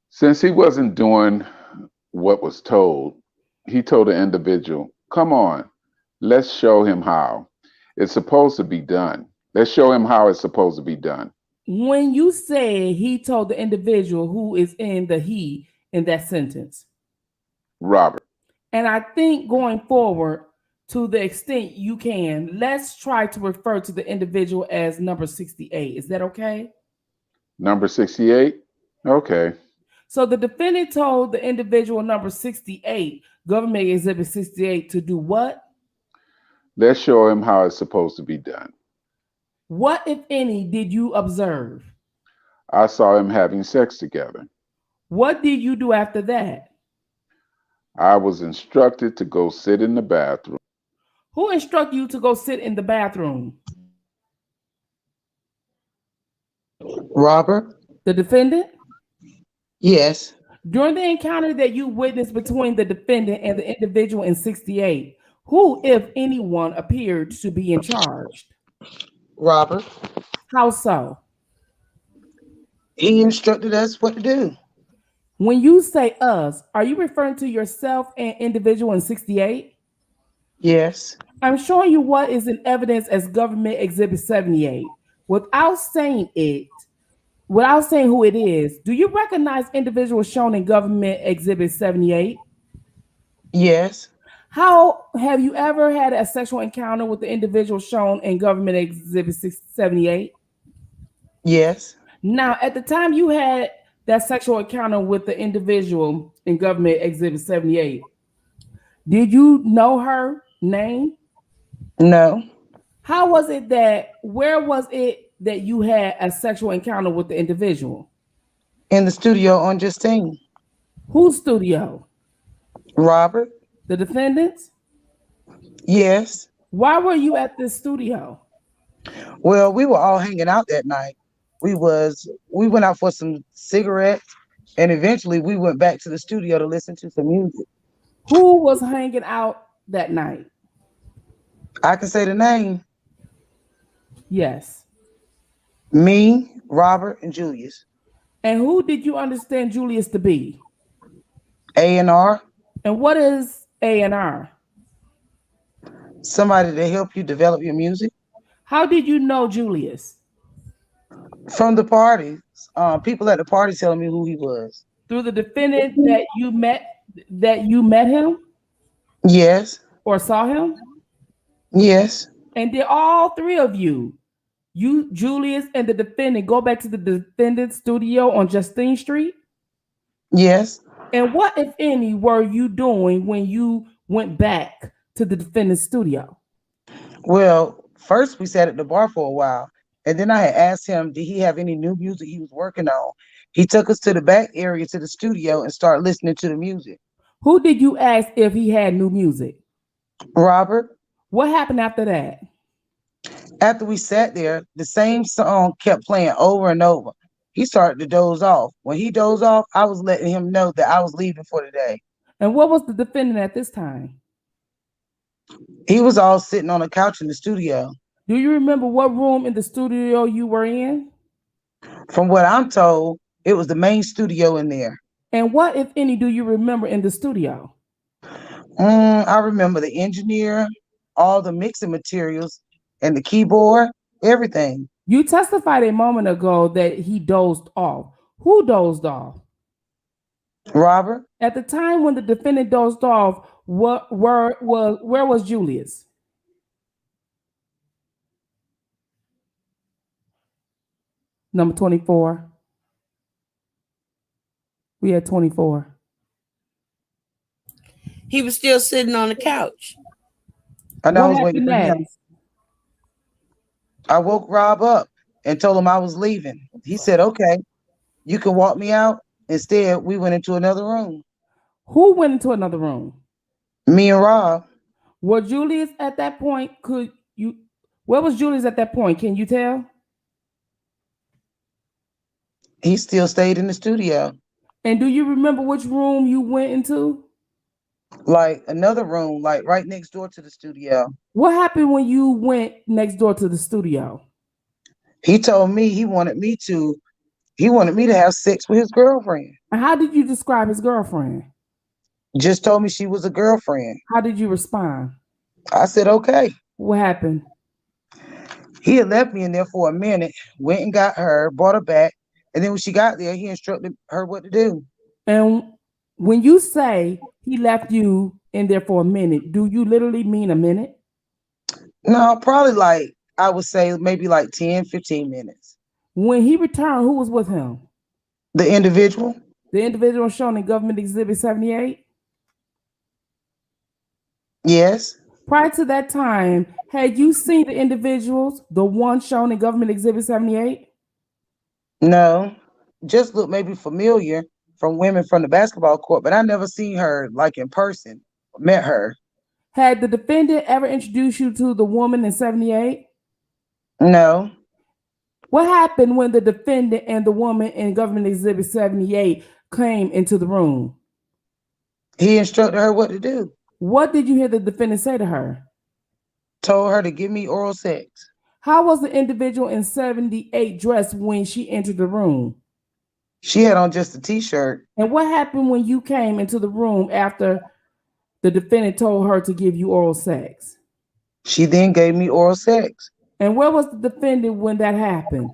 Since he wasn't doing what was told, he told the individual, come on, let's show him how it's supposed to be done. Let's show him how it's supposed to be done. When you say he told the individual, who is in the he in that sentence? Robert. And I think going forward, to the extent you can, let's try to refer to the individual as number 68. Is that okay? Number 68? Okay. So the defendant told the individual number 68, Government Exhibit 68, to do what? Let's show him how it's supposed to be done. What, if any, did you observe? I saw him having sex together. What did you do after that? I was instructed to go sit in the bathroom. Who instructed you to go sit in the bathroom? Robert? The defendant? Yes. During the encounter that you witnessed between the defendant and the individual in 68, who, if anyone, appeared to be in charge? Robert. How so? He instructed us what to do. When you say us, are you referring to yourself and individual in 68? Yes. I'm showing you what is in evidence as Government Exhibit 78. Without saying who it is, do you recognize individuals shown in Government Exhibit 78? Yes. How have you ever had a sexual encounter with the individual shown in Government Exhibit 78? Yes. Now, at the time you had that sexual encounter with the individual in Government Exhibit 78, did you know her name? No. Where was it that you had a sexual encounter with the individual? In the studio on Justine. Whose studio? Robert. The defendant's? Yes. Why were you at this studio? Well, we were all hanging out that night. We went out for some cigarettes, and eventually we went back to the studio to listen to some music. Who was hanging out that night? I can say the name. Yes. Me, Robert, and Julius. And who did you understand Julius to be? A&R. And what is A&R? Somebody to help you develop your music. How did you know Julius? From the parties. People at the party telling me who he was. Through the defendant that you met him? Yes. Or saw him? Yes. And did all three of you, Julius, and the defendant, go back to the defendant's studio on Justine Street? Yes. And what, if any, were you doing when you went back to the defendant's studio? Well, first we sat at the bar for a while, and then I had asked him, did he have any new music he was working on? He took us to the back area to the studio and started listening to the music. Who did you ask if he had new music? Robert. What happened after that? After we sat there, the same song kept playing over and over. He started to doze off. When he dozed off, I was letting him know that I was leaving for the day. And what was the defendant at this time? He was all sitting on a couch in the studio. Do you remember what room in the studio you were in? From what I'm told, it was the main studio in there. And what, if any, do you remember in the studio? I remember the engineer, all the mixing materials, and the keyboard, everything. You testified a moment ago that he dozed off. Who dozed off? Robert. At the time when the defendant dozed off, where was Julius? Number 24. We had 24. He was still sitting on the couch. And I was waiting for him. I woke Rob up and told him I was leaving. He said, okay, you can walk me out. Instead, we went into another room. Who went into another room? Me and Rob. Were Julius at that point? Where was Julius at that point? Can you tell? He still stayed in the studio. And do you remember which room you went into? Like another room, like right next door to the studio. What happened when you went next door to the studio? He told me he wanted me to have sex with his girlfriend. And how did you describe his girlfriend? Just told me she was a girlfriend. How did you respond? I said, okay. What happened? He had left me in there for a minute, went and got her, brought her back. And then when she got there, he instructed her what to do. And when you say he left you in there for a minute, do you literally mean a minute? No, probably like, I would say maybe like 10, 15 minutes. When he returned, who was with him? The individual. The individual shown in Government Exhibit 78? Yes. Prior to that time, had you seen the individuals, the one shown in Government Exhibit 78? No, just looked maybe familiar from women from the basketball court, but I never seen her like in person, met her. Had the defendant ever introduced you to the woman in 78? No. What happened when the defendant and the woman in Government Exhibit 78 came into the room? He instructed her what to do. What did you hear the defendant say to her? Told her to give me oral sex. How was the individual in 78 dressed when she entered the room? She had on just a t-shirt. And what happened when you came into the room after the defendant told her to give you oral sex? She then gave me oral sex. And where was the defendant when that happened?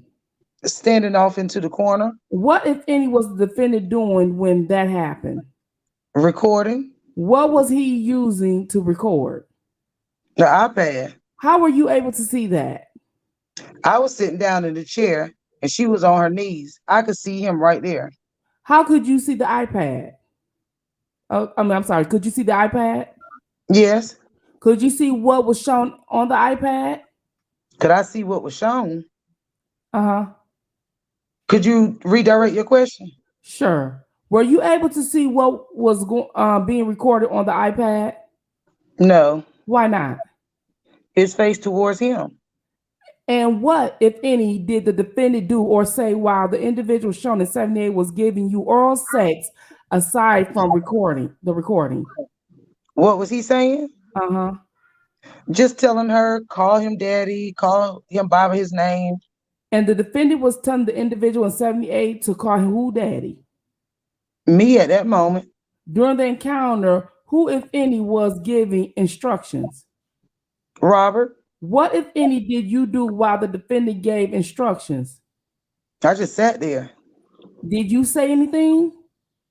Standing off into the corner. What, if any, was the defendant doing when that happened? Recording. What was he using to record? The iPad. How were you able to see that? I was sitting down in the chair and she was on her knees. I could see him right there. How could you see the iPad? Oh, I'm sorry. Could you see the iPad? Yes. Could you see what was shown on the iPad? Could I see what was shown? Uh-huh. Could you redirect your question? Sure. Were you able to see what was being recorded on the iPad? No. Why not? His face towards him. And what, if any, did the defendant do or say while the individual shown in 78 was giving you oral sex aside from the recording? What was he saying? Uh-huh. Just telling her, call him daddy, call him by his name. And the defendant was telling the individual in 78 to call him who daddy? Me at that moment. During the encounter, who, if any, was giving instructions? Robert. What, if any, did you do while the defendant gave instructions? I just sat there. Did you say anything?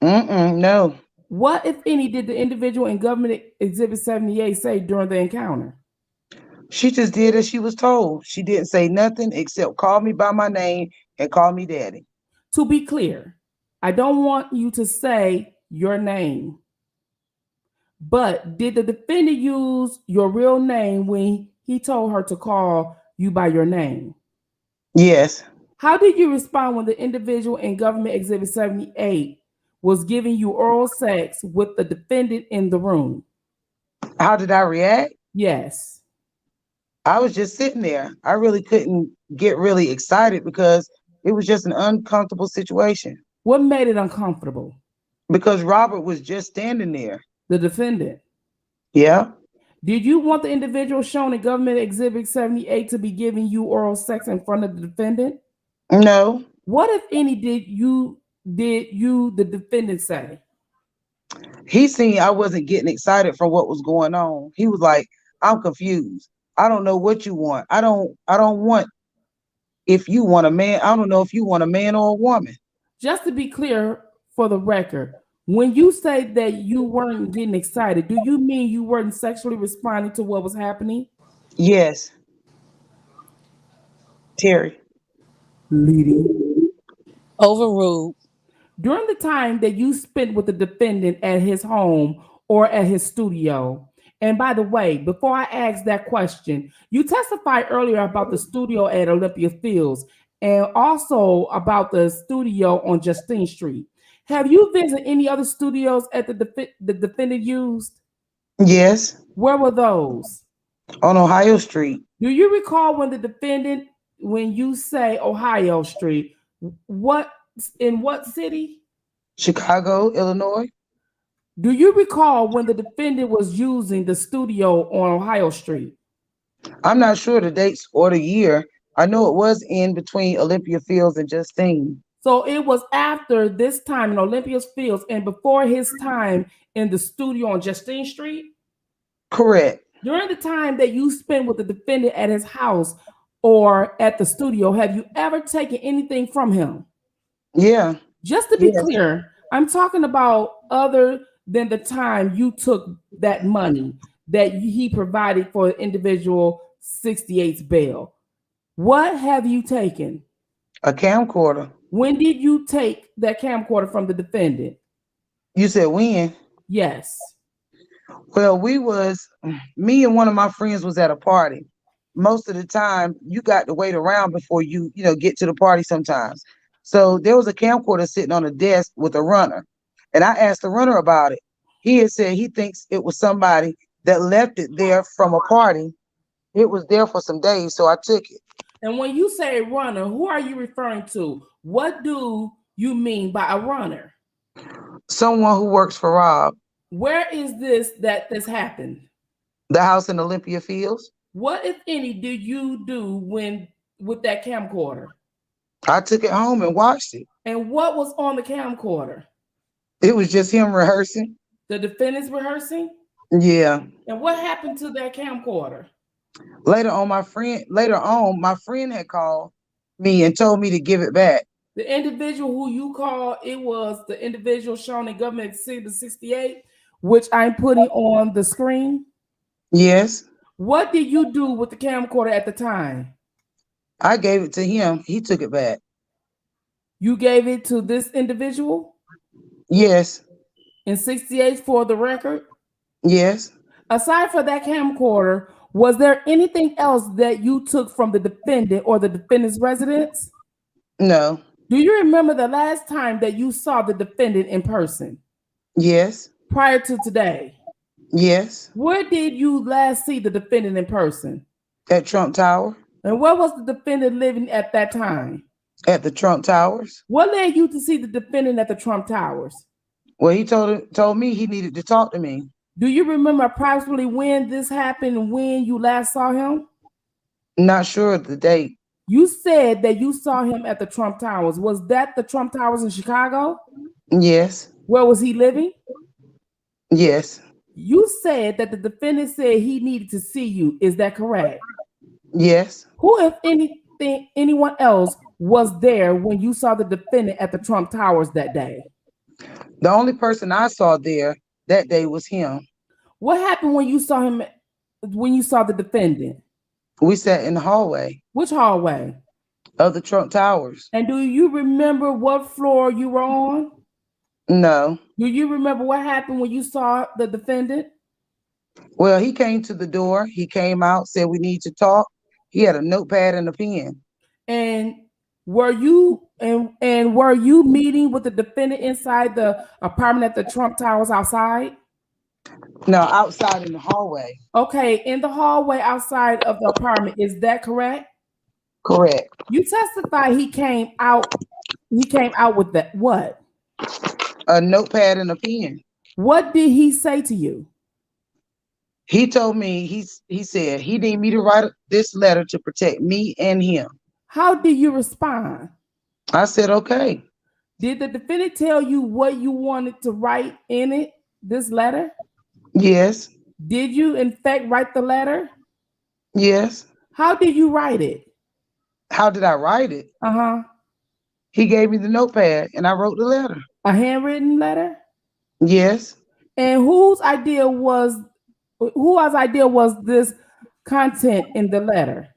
No. What, if any, did the individual in Government Exhibit 78 say during the encounter? She just did as she was told. She didn't say nothing except call me by my name and call me daddy. To be clear, I don't want you to say your name, but did the defendant use your real name when he told her to call you by your name? Yes. How did you respond when the individual in Government Exhibit 78 was giving you oral sex with the defendant in the room? How did I react? Yes. I was just sitting there. I really couldn't get really excited because it was just an uncomfortable situation. What made it uncomfortable? Because Robert was just standing there. The defendant? Yeah. Did you want the individual shown in Government Exhibit 78 to be giving you oral sex in front of the defendant? No. What, if any, did you, the defendant, say? He seen I wasn't getting excited for what was going on. He was like, I'm confused. I don't know what you want. I don't want if you want a man. I don't know if you want a man or a woman. Just to be clear for the record, when you say that you weren't getting excited, do you mean you weren't sexually responding to what was happening? Yes. Terry. Leading. Overruled. During the time that you spent with the defendant at his home or at his studio, and by the way, before I ask that question, you testified earlier about the studio at Olympia Fields and also about the studio on Justine Street. Have you visited any other studios at the defendant used? Yes. Where were those? On Ohio Street. Do you recall when you say Ohio Street, in what city? Chicago, Illinois. Do you recall when the defendant was using the studio on Ohio Street? I'm not sure the dates or the year. I know it was in between Olympia Fields and Justine. So it was after this time in Olympia Fields and before his time in the studio on Justine Street? Correct. During the time that you spent with the defendant at his house or at the studio, have you ever taken anything from him? Yeah. Just to be clear, I'm talking about other than the time you took that money that he provided for individual 68's bail. What have you taken? A camcorder. When did you take that camcorder from the defendant? You said when? Yes. Well, me and one of my friends was at a party. Most of the time, you got to wait around before you get to the party sometimes. So there was a camcorder sitting on a desk with a runner. And I asked the runner about it. He had said he thinks it was somebody that left it there from a party. It was there for some days, so I took it. And when you say runner, who are you referring to? What do you mean by a runner? Someone who works for Rob. Where is this happened? The house in Olympia Fields. What, if any, did you do with that camcorder? I took it home and watched it. And what was on the camcorder? It was just him rehearsing. The defendants rehearsing? Yeah. And what happened to that camcorder? Later on, my friend had called me and told me to give it back. The individual who you called, it was the individual shown in Government Exhibit 68, which I'm putting on the screen. Yes. What did you do with the camcorder at the time? I gave it to him. He took it back. You gave it to this individual? Yes. In 68 for the record? Yes. Aside from that camcorder, was there anything else that you took from the defendant or the defendant's residence? No. Do you remember the last time that you saw the defendant in person? Yes. Prior to today? Yes. Where did you last see the defendant in person? At Trump Tower. And where was the defendant living at that time? At the Trump Towers. What led you to see the defendant at the Trump Towers? Well, he told me he needed to talk to me. Do you remember approximately when this happened and when you last saw him? Not sure of the date. You said that you saw him at the Trump Towers. Was that the Trump Towers in Chicago? Yes. Where was he living? Yes. You said that the defendant said he needed to see you. Is that correct? Yes. Who, if anyone else, was there when you saw the defendant at the Trump Towers that day? The only person I saw there that day was him. What happened when you saw him, when you saw the defendant? We sat in the hallway. Which hallway? Of the Trump Towers. And do you remember what floor you were on? No. Do you remember what happened when you saw the defendant? Well, he came to the door. He came out, said we need to talk. He had a notepad and a pen. And were you were you meeting with the defendant inside the apartment at the Trump Towers outside? No, outside in the hallway. Okay, in the hallway outside of the apartment. Is that correct? Correct. You testified he came out with that what? A notepad and a pen. What did he say to you? He told me, he said he needed me to write this letter to protect me and him. How did you respond? I said, okay. Did the defendant tell you what you wanted to write in it, this letter? Yes. Did you, in fact, write the letter? Yes. How did you write it? How did I write it? Uh-huh. He gave me the notepad and I wrote the letter. A handwritten letter? Yes. And whose idea was this content in the letter?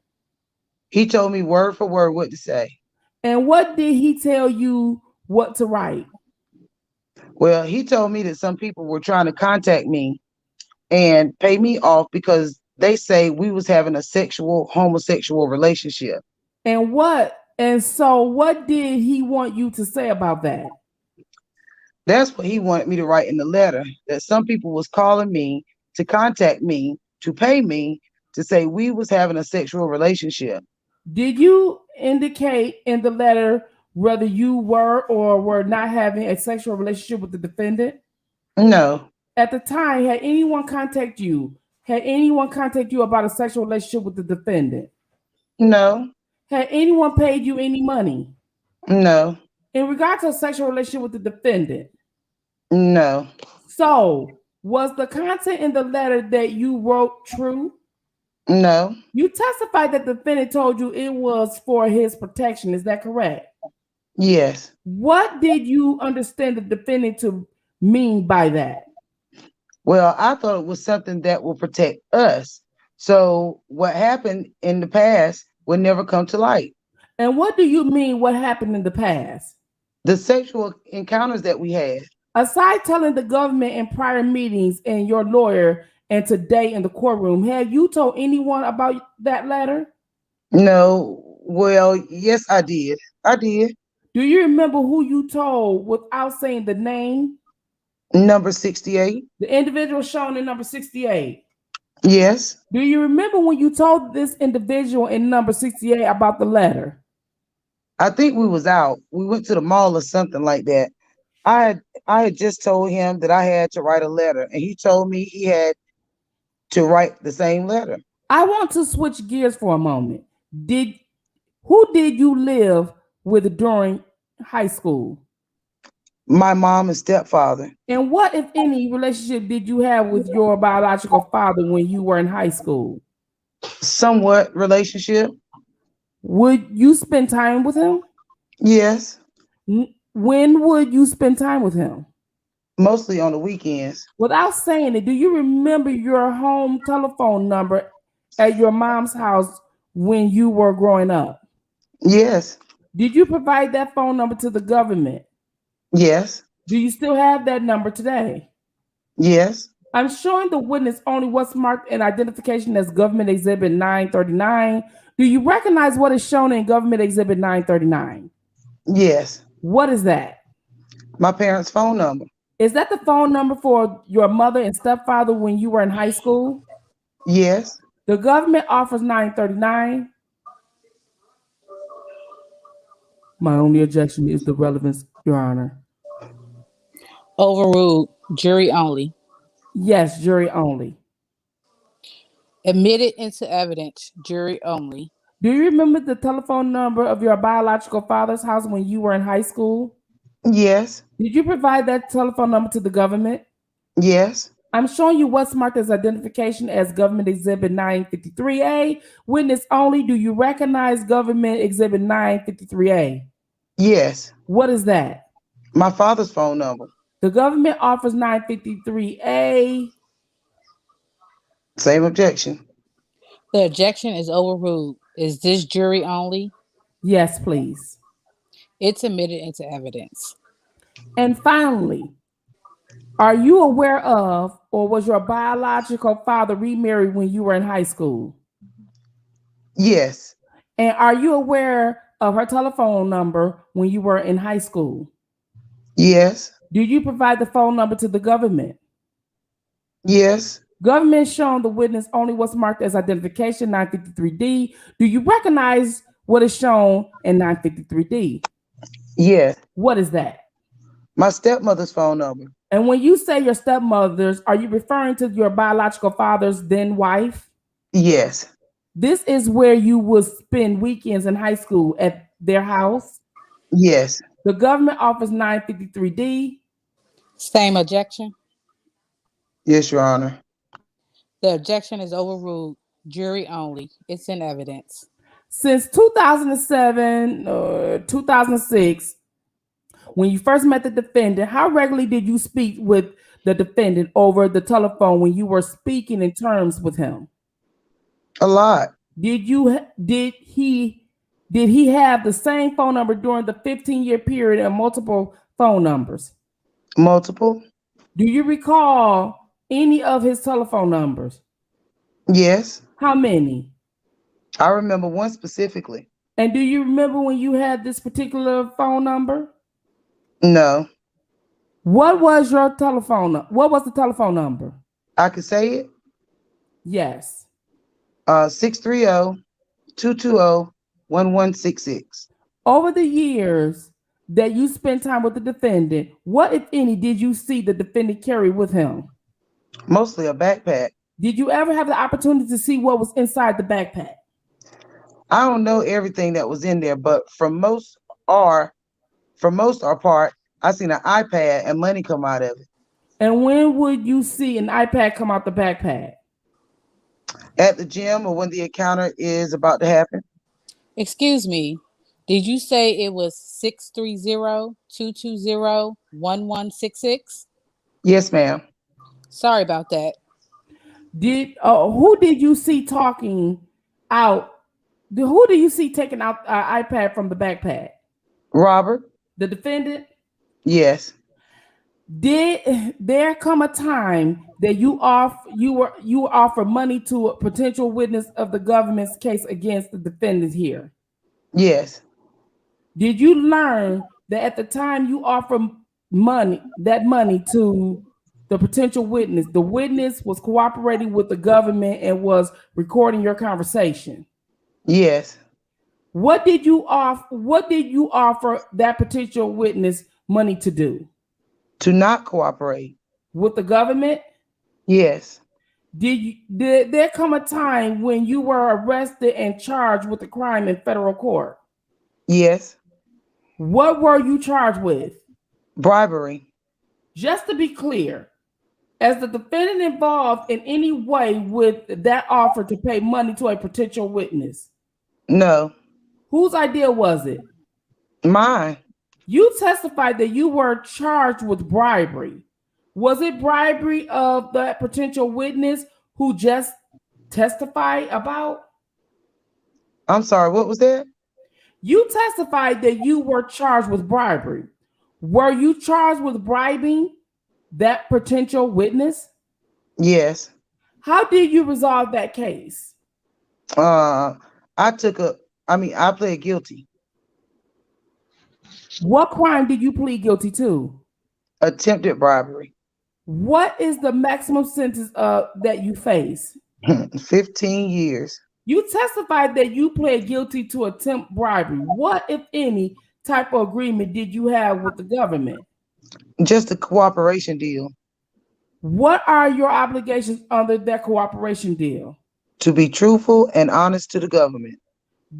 He told me word for word what to say. And what did he tell you what to write? Well, he told me that some people were trying to contact me and pay me off because they say we was having a homosexual relationship. And so what did he want you to say about that? That's what he wanted me to write in the letter, that some people was calling me to contact me, to pay me, to say we was having a sexual relationship. Did you indicate in the letter whether you were or were not having a sexual relationship with the defendant? No. At the time, had anyone contact you? Had anyone contact you about a sexual relationship with the defendant? No. Had anyone paid you any money? No. In regard to a sexual relationship with the defendant? No. So, was the content in the letter that you wrote true? No. You testified that the defendant told you it was for his protection. Is that correct? Yes. What did you understand the defendant to mean by that? Well, I thought it was something that will protect us. So what happened in the past would never come to light. And what do you mean what happened in the past? The sexual encounters that we had. Aside telling the government in prior meetings and your lawyer and today in the courtroom, have you told anyone about that letter? No. Well, yes, I did. I did. Do you remember who you told without saying the name? Number 68. The individual shown in number 68. Yes. Do you remember when you told this individual in number 68 about the letter? I think we was out. We went to the mall or something like that. I had just told him that I had to write a letter, and he told me he had to write the same letter. I want to switch gears for a moment. Who did you live with during high school? My mom and stepfather. And what, if any, relationship did you have with your biological father when you were in high school? Somewhat relationship. Would you spend time with him? Yes. When would you spend time with him? Mostly on the weekends. Without saying it, do you remember your home telephone number at your mom's house when you were growing up? Yes. Did you provide that phone number to the government? Yes. Do you still have that number today? Yes. I'm showing the witness only what's marked in identification as Government Exhibit 939. Do you recognize what is shown in Government Exhibit 939? Yes. What is that? My parents' phone number. Is that the phone number for your mother and stepfather when you were in high school? Yes. The government offers 939. My only objection is the relevance, Your Honor. Overruled. Jury only. Yes, jury only. Admitted into evidence. Jury only. Do you remember the telephone number of your biological father's house when you were in high school? Yes. Did you provide that telephone number to the government? Yes. I'm showing you what's marked as identification as Government Exhibit 953A. Witness only, do you recognize Government Exhibit 953A? Yes. What is that? My father's phone number. The government offers 953A. Same objection. The objection is overruled. Is this jury only? Yes, please. It's admitted into evidence. And finally, are you aware of or was your biological father remarried when you were in high school? Yes. And are you aware of her telephone number when you were in high school? Yes. Did you provide the phone number to the government? Yes. Government shown the witness only what's marked as identification 953D. Do you recognize what is shown in 953D? Yes. What is that? My stepmother's phone number. And when you say your stepmother's, are you referring to your biological father's then wife? Yes. This is where you would spend weekends in high school at their house. Yes. The government offers 953D. Same objection. Yes, Your Honor. The objection is overruled. Jury only. It's in evidence. Since 2007 or 2006, when you first met the defendant, how regularly did you speak with the defendant over the telephone when you were speaking in terms with him? A lot. Did he have the same phone number during the 15-year period and multiple phone numbers? Multiple. Do you recall any of his telephone numbers? Yes. How many? I remember one specifically. And do you remember when you had this particular phone number? No. What was your telephone? What was the telephone number? I could say it. Yes. 630-220-1166. Over the years that you spent time with the defendant, what, if any, did you see the defendant carry with him? Mostly a backpack. Did you ever have the opportunity to see what was inside the backpack? I don't know everything that was in there, but for most part, I seen an iPad and money come out of it. And when would you see an iPad come out the backpack? At the gym or when the encounter is about to happen. Excuse me. Did you say it was 630-220-1166? Yes, ma'am. Sorry about that. Who did you see talking out? Who do you see taking out an iPad from the backpack? Robert. The defendant? Yes. Did there come a time that you offer money to a potential witness of the government's case against the defendant here? Yes. Did you learn that at the time you offer money to the potential witness, the witness was cooperating with the government and was recording your conversation? Yes. What did you offer that potential witness money to do? To not cooperate. With the government? Yes. Did there come a time when you were arrested and charged with a crime in federal court? Yes. What were you charged with? Bribery. Just to be clear, as the defendant involved in any way with that offer to pay money to a potential witness? No. Whose idea was it? Mine. You testified that you were charged with bribery. Was it bribery of that potential witness who just testified about? I'm sorry, what was that? You testified that you were charged with bribery. Were you charged with bribing that potential witness? Yes. How did you resolve that case? I pled guilty. What crime did you plead guilty to? Attempted bribery. What is the maximum sentence that you face? 15 years. You testified that you pled guilty to attempt bribery. What, if any, type of agreement did you have with the government? Just a cooperation deal. What are your obligations under that cooperation deal? To be truthful and honest to the government.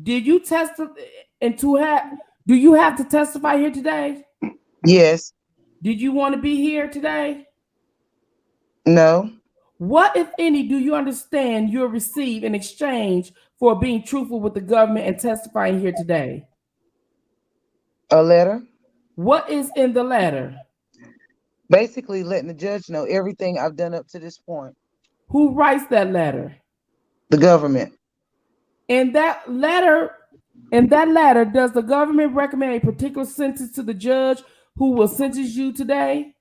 Did you testify and do you have to testify here today? Yes. Did you want to be here today? No. What, if any, do you understand you'll receive in exchange for being truthful with the government and testifying here today? A letter. What is in the letter? Basically letting the judge know everything I've done up to this point. Who writes that letter? The government. In that letter, does the government recommend a particular sentence to the judge who will sentence you today?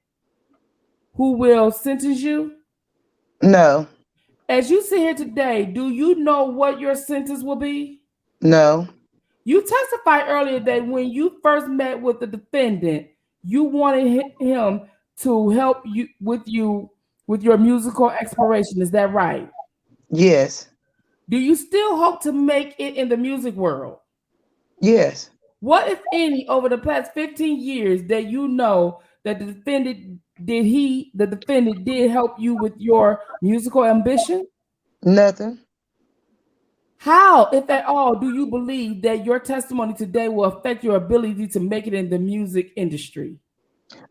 Who will sentence you? No. As you sit here today, do you know what your sentence will be? No. You testified earlier that when you first met with the defendant, you wanted him to help you with your musical exploration. Is that right? Yes. Do you still hope to make it in the music world? Yes. What, if any, over the past 15 years that you know that the defendant did help you with your musical ambition? Nothing. How, if at all, do you believe that your testimony today will affect your ability to make it in the music industry?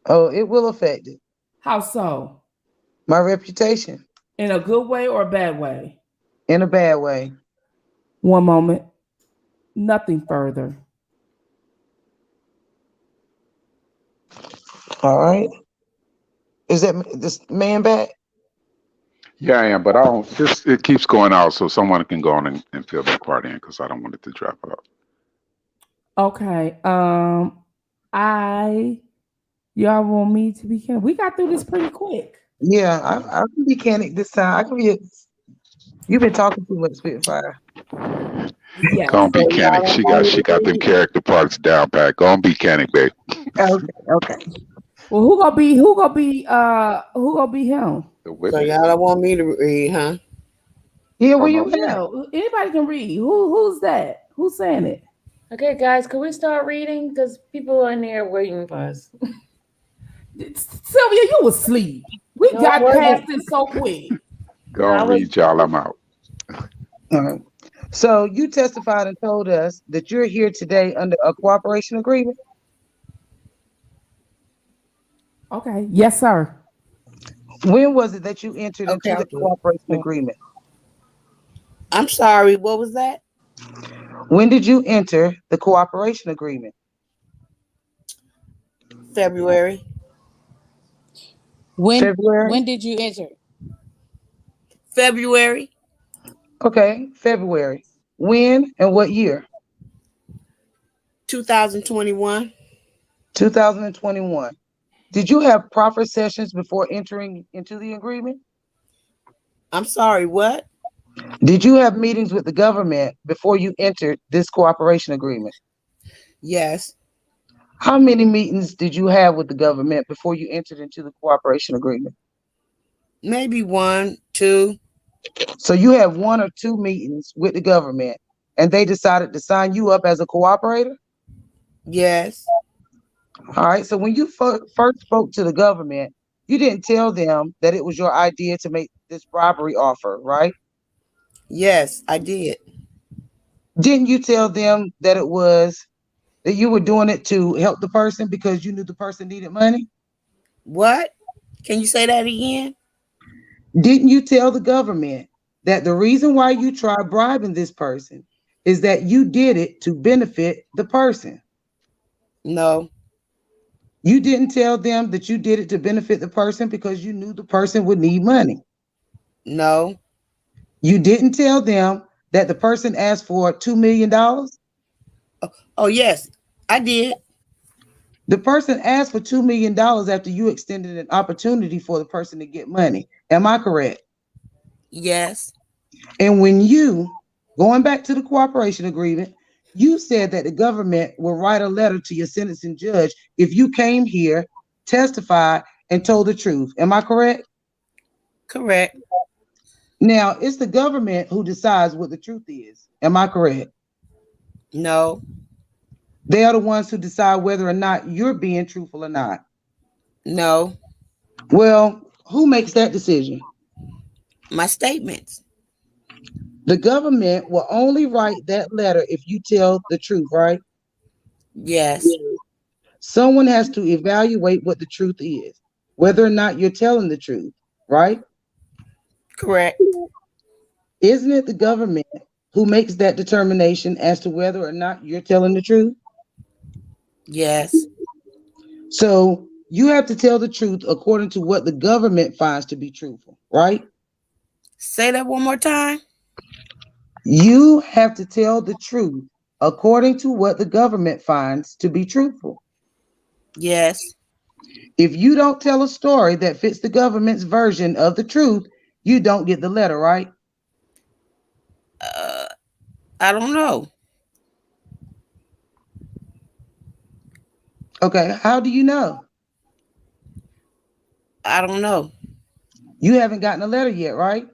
Oh, it will affect it. How so? My reputation. In a good way or a bad way? In a bad way. One moment. Nothing further. All right. Is that this man back? Yeah, I am, but I don't. It keeps going out, so someone can go on and fill that part in because I don't want it to drop out. Okay. Y'all want me to be candid? We got through this pretty quick. Yeah, I can be candid this time. I can be. You've been talking too much, Spitfire. Yes. Go on, be candid. She got them character parts down pat. Go on, be candid, babe. Okay. Well, who gonna be him? The So witness. y'all don't want me to read, huh? Yeah, where you Yeah, anybody can read. Who's that? Who's saying it? Okay, guys, can we start reading? Because people are in there waiting for us. Sylvia, you was asleep. We No, got I wasn't. past this so quick. Go on, read y'all. I'm out. All right. So you testified and told us that you're here today under a cooperation agreement. Okay. Yes, sir. When was it that you entered Okay, into the I'll do it. cooperation agreement? I'm sorry, what was that? When did you enter the cooperation agreement? February. February? When did you enter? February. Okay, February. When and what year? 2021. 2021. Did you have proper sessions before entering into the agreement? I'm sorry, what? Did you have meetings with the government before you entered this cooperation agreement? Yes. How many meetings did you have with the government before you entered into the cooperation agreement? Maybe 1, 2. So you have 1 or 2 meetings with the government and they decided to sign you up as a cooperator? Yes. All right. So when you first spoke to the government, you didn't tell them that it was your idea to make this bribery offer, right? Yes, I did. Didn't you tell them that it was That you were doing it to help the person because you knew the person needed money? What? Can you say that again? Didn't you tell the government that the reason why you tried bribing this person is that you did it to benefit the person? No. You didn't tell them that you did it to benefit the person because you knew the person would need money. No. You didn't tell them that the person asked for $2 million. Oh, yes, I did. The person asked for $2 million after you extended an opportunity for the person to get money. Am I correct? Yes. And when you, going back to the cooperation agreement, you said that the government will write a letter to your sentencing judge if you came here, testified, and told the truth. Am I correct? Correct. Now, it's the government who decides what the truth is. Am I correct? No. They are the ones who decide whether or not you're being truthful or not. No. Well, who makes that decision? My statements. The government will only write that letter if you tell the truth, right? Yes. Someone has to evaluate what the truth is, whether or not you're telling the truth, right? Correct. Isn't it the government who makes that determination as to whether or not you're telling the truth? Yes. So you have to tell the truth according to what the government finds to be truthful, right? Say that one more time. You have to tell the truth according to what the government finds to be truthful. Yes. If you don't tell a story that fits the government's version of the truth, you don't get the letter, right? I don't know. Okay, how do you know? I don't know. You haven't gotten a letter yet, right?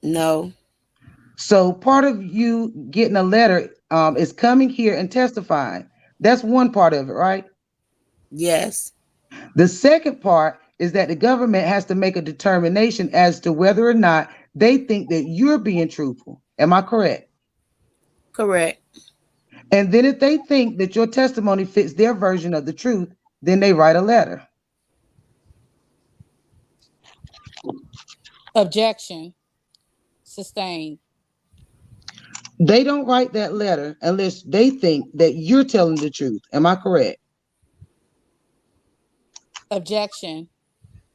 No. So part of you getting a letter is coming here and testifying. That's one part of it, right? Yes. The second part is that the government has to make a determination as to whether or not they think that you're being truthful. Am I correct? Correct. And then if they think that your testimony fits their version of the truth, then they write a letter. Objection. Sustained. They don't write that letter unless they think that you're telling the truth. Am I correct? Objection.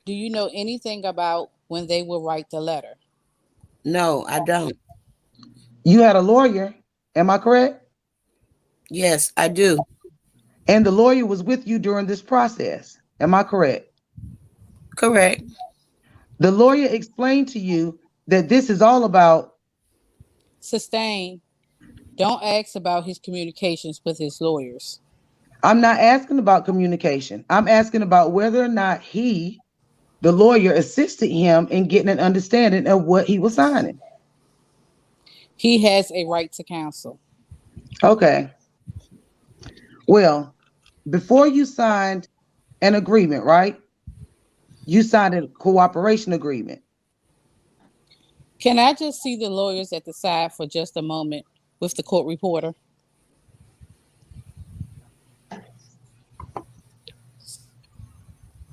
Do you know anything about when they will write the letter? No, I don't. You had a lawyer. Am I correct? Yes, I do. And the lawyer was with you during this process. Am I correct? Correct. The lawyer explained to you that this is all about. Sustained. Don't ask about his communications with his lawyers. I'm not asking about communication. I'm asking about whether or not he, the lawyer, assisted him in getting an understanding of what he was signing. He has a right to counsel. Okay. Well, before you signed an agreement, right? You signed a cooperation agreement. Can I just see the lawyers at the side for just a moment with the court reporter?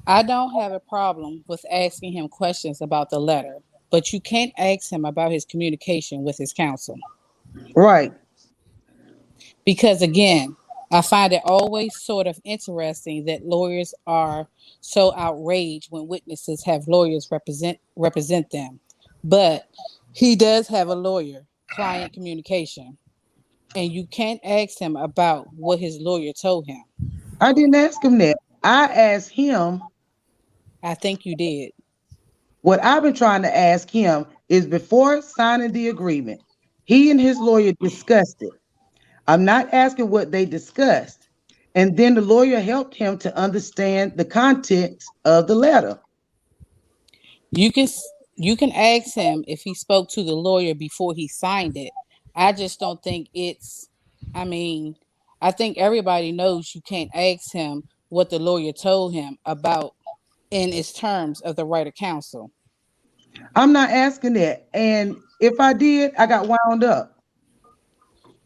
I don't have a problem with asking him questions about the letter, but you can't ask him about his communication with his counsel. Right. Because again, I find it always sort of interesting that lawyers are so outraged when witnesses have lawyers represent them. But he does have a lawyer, client communication, and you can't ask him about what his lawyer told him. I didn't ask him that. I asked him. I think you did. What I've been trying to ask him is before signing the agreement, he and his lawyer discussed it. I'm not asking what they discussed. And then the lawyer helped him to understand the context of the letter. You can ask him if he spoke to the lawyer before he signed it. I just don't think I think everybody knows you can't ask him what the lawyer told him about in its terms of the right of counsel. I'm not asking that. And if I did, I got wound up.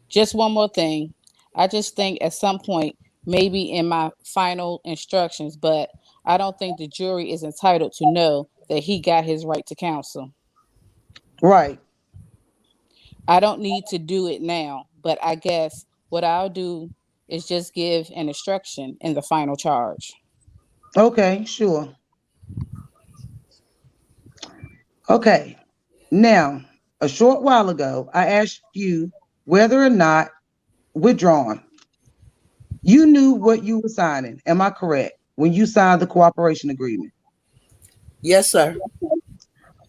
Just one more thing. I just think at some point, maybe in my final instructions, but I don't think the jury is entitled to know that he got his right to counsel. Right. I don't need to do it now, but I guess what I'll do is just give an instruction in the final charge. Okay, sure. Okay. Now, a short while ago, I asked you whether or not withdrawn. You knew what you were signing. Am I correct? When you signed the cooperation agreement. Yes, sir.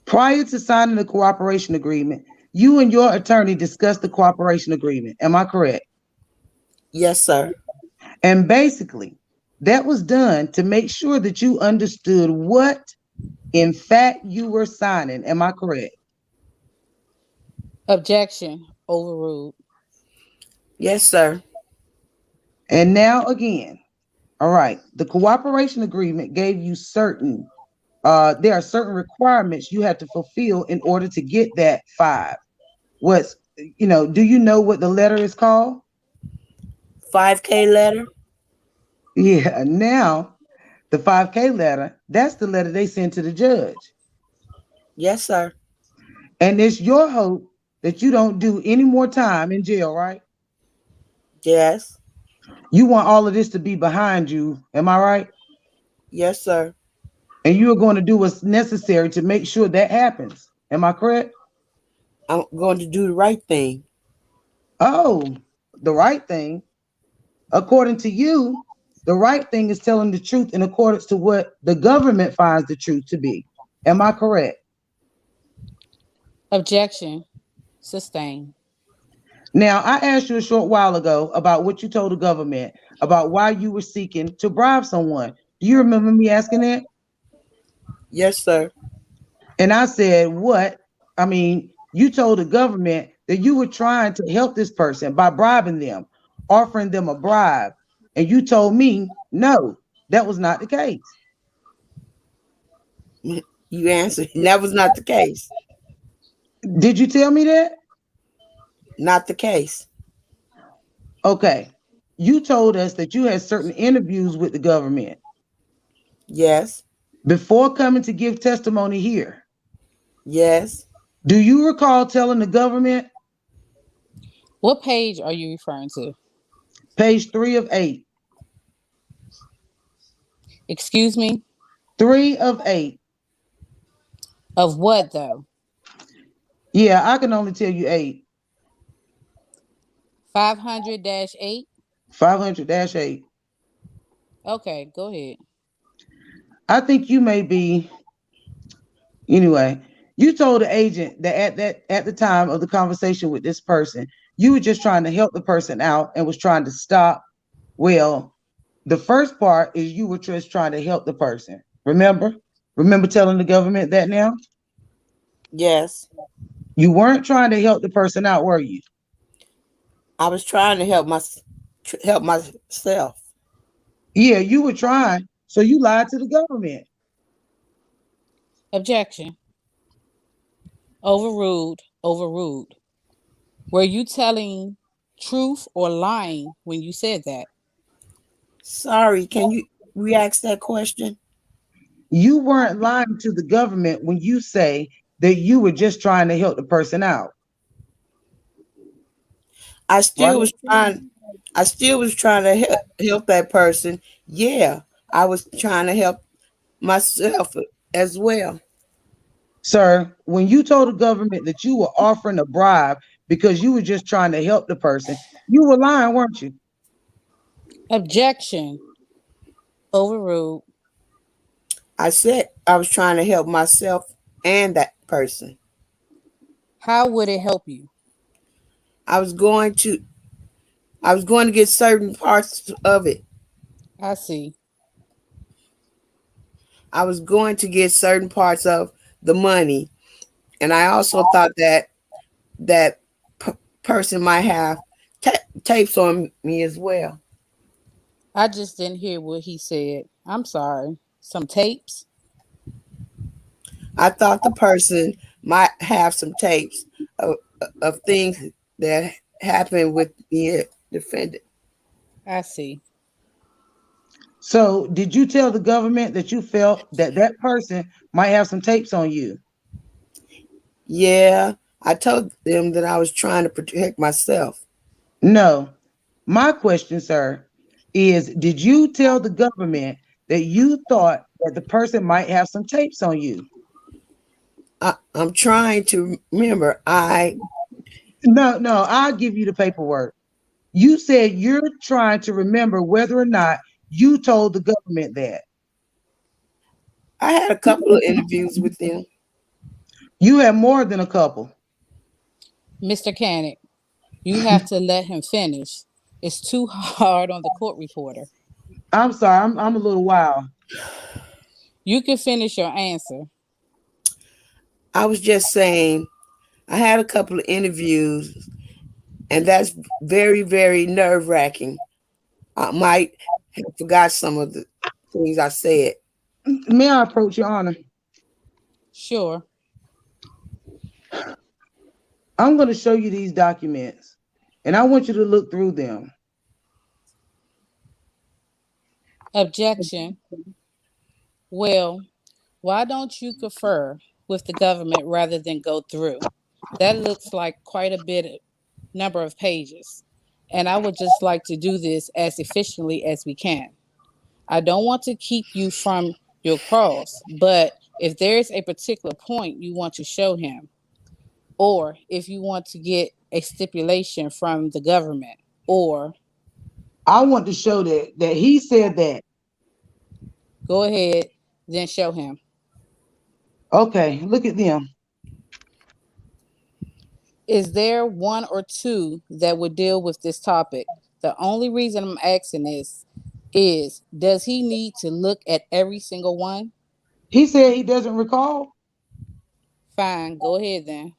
Prior to signing the cooperation agreement, you and your attorney discussed the cooperation agreement. Am I correct? Yes, sir. And basically, that was done to make sure that you understood what, in fact, you were signing. Am I correct? Objection. Overruled. Yes, sir. And now again, all right, the cooperation agreement gave you certain, there are certain requirements you have to fulfill in order to get that 5. What's, do you know what the letter is called? 5K letter? Yeah, now the 5K letter, that's the letter they send to the judge. Yes, sir. And it's your hope that you don't do any more time in jail, right? Yes. You want all of this to be behind you, am I right? Yes, sir. And you are going to do what's necessary to make sure that happens. Am I correct? I'm going to do the right thing. Oh, the right thing. According to you, the right thing is telling the truth in accordance to what the government finds the truth to be. Am I correct? Objection. Sustained. Now, I asked you a short while ago about what you told the government about why you were seeking to bribe someone. Do you remember me asking that? Yes, sir. And I said, what? I mean, you told the government that you were trying to help this person by bribing them, offering them a bribe. And you told me, no, that was not the case. You answered. That was not the case. Did you tell me that? Not the case. Okay. You told us that you had certain interviews with the government. Yes. Before coming to give testimony here. Yes. Do you recall telling the government? What page are you referring to? Page 3 of 8. Excuse me? 3 of 8. Of what, though? Yeah, I can only tell you 8. 500-8? 500-8. Okay, go ahead. I think you may be, anyway, you told the agent that at the time of the conversation with this person, you were just trying to help the person out and was trying to stop. Well, the first part is you were just trying to help the person. Remember? Remember telling the government that now? Yes. You weren't trying to help the person out, were you? I was trying to help myself. Yeah, you were trying. So you lied to the government. Objection. Overruled. Overruled. Were you telling truth or lying when you said that? Sorry, can you re-ask that question? You weren't lying to the government when you say that you were just trying to help the person out. I still was trying to help that person. Yeah, I was trying to help myself as well. Sir, when you told the government that you were offering a bribe because you were just trying to help the person, you were lying, weren't you? Objection. Overruled. I said I was trying to help myself and that person. How would it help you? I was going to get certain parts of it. I see. I was going to get certain parts of the money. And I also thought that person might have tapes on me as well. I just didn't hear what he said. I'm sorry. Some tapes? I thought the person might have some tapes of things that happened with the defendant. I see. So, did you tell the government that you felt that that person might have some tapes on you? Yeah, I told them that I was trying to protect myself. No. My question, sir, is did you tell the government that you thought that the person might have some tapes on you? I'm trying to remember. No, I'll give you the paperwork. You said you're trying to remember whether or not you told the government that. I had a couple of interviews with them. You had more than a couple. Mr. Canick, you have to let him finish. It's too hard on the court reporter. I'm sorry, I'm a little wild. You can finish your answer. I was just saying, I had a couple of interviews, and that's very, very nerve wracking. I might have forgot some of the things I said. May I approach, Your Honor? Sure. I'm going to show you these documents, and I want you to look through them. Objection. Well, why don't you confer with the government rather than go through? That looks like quite a bit number of pages. And I would just like to do this as efficiently as we can. I don't want to keep you from your cross, but if there's a particular point you want to show him, or if you want to get a stipulation from the government, or I want to show that he said that. go ahead, then show him. Okay, look at them. Is there one or two that would deal with this topic? The only reason I'm asking this is does he need to look at every single one? He said he doesn't recall. Fine, go ahead then.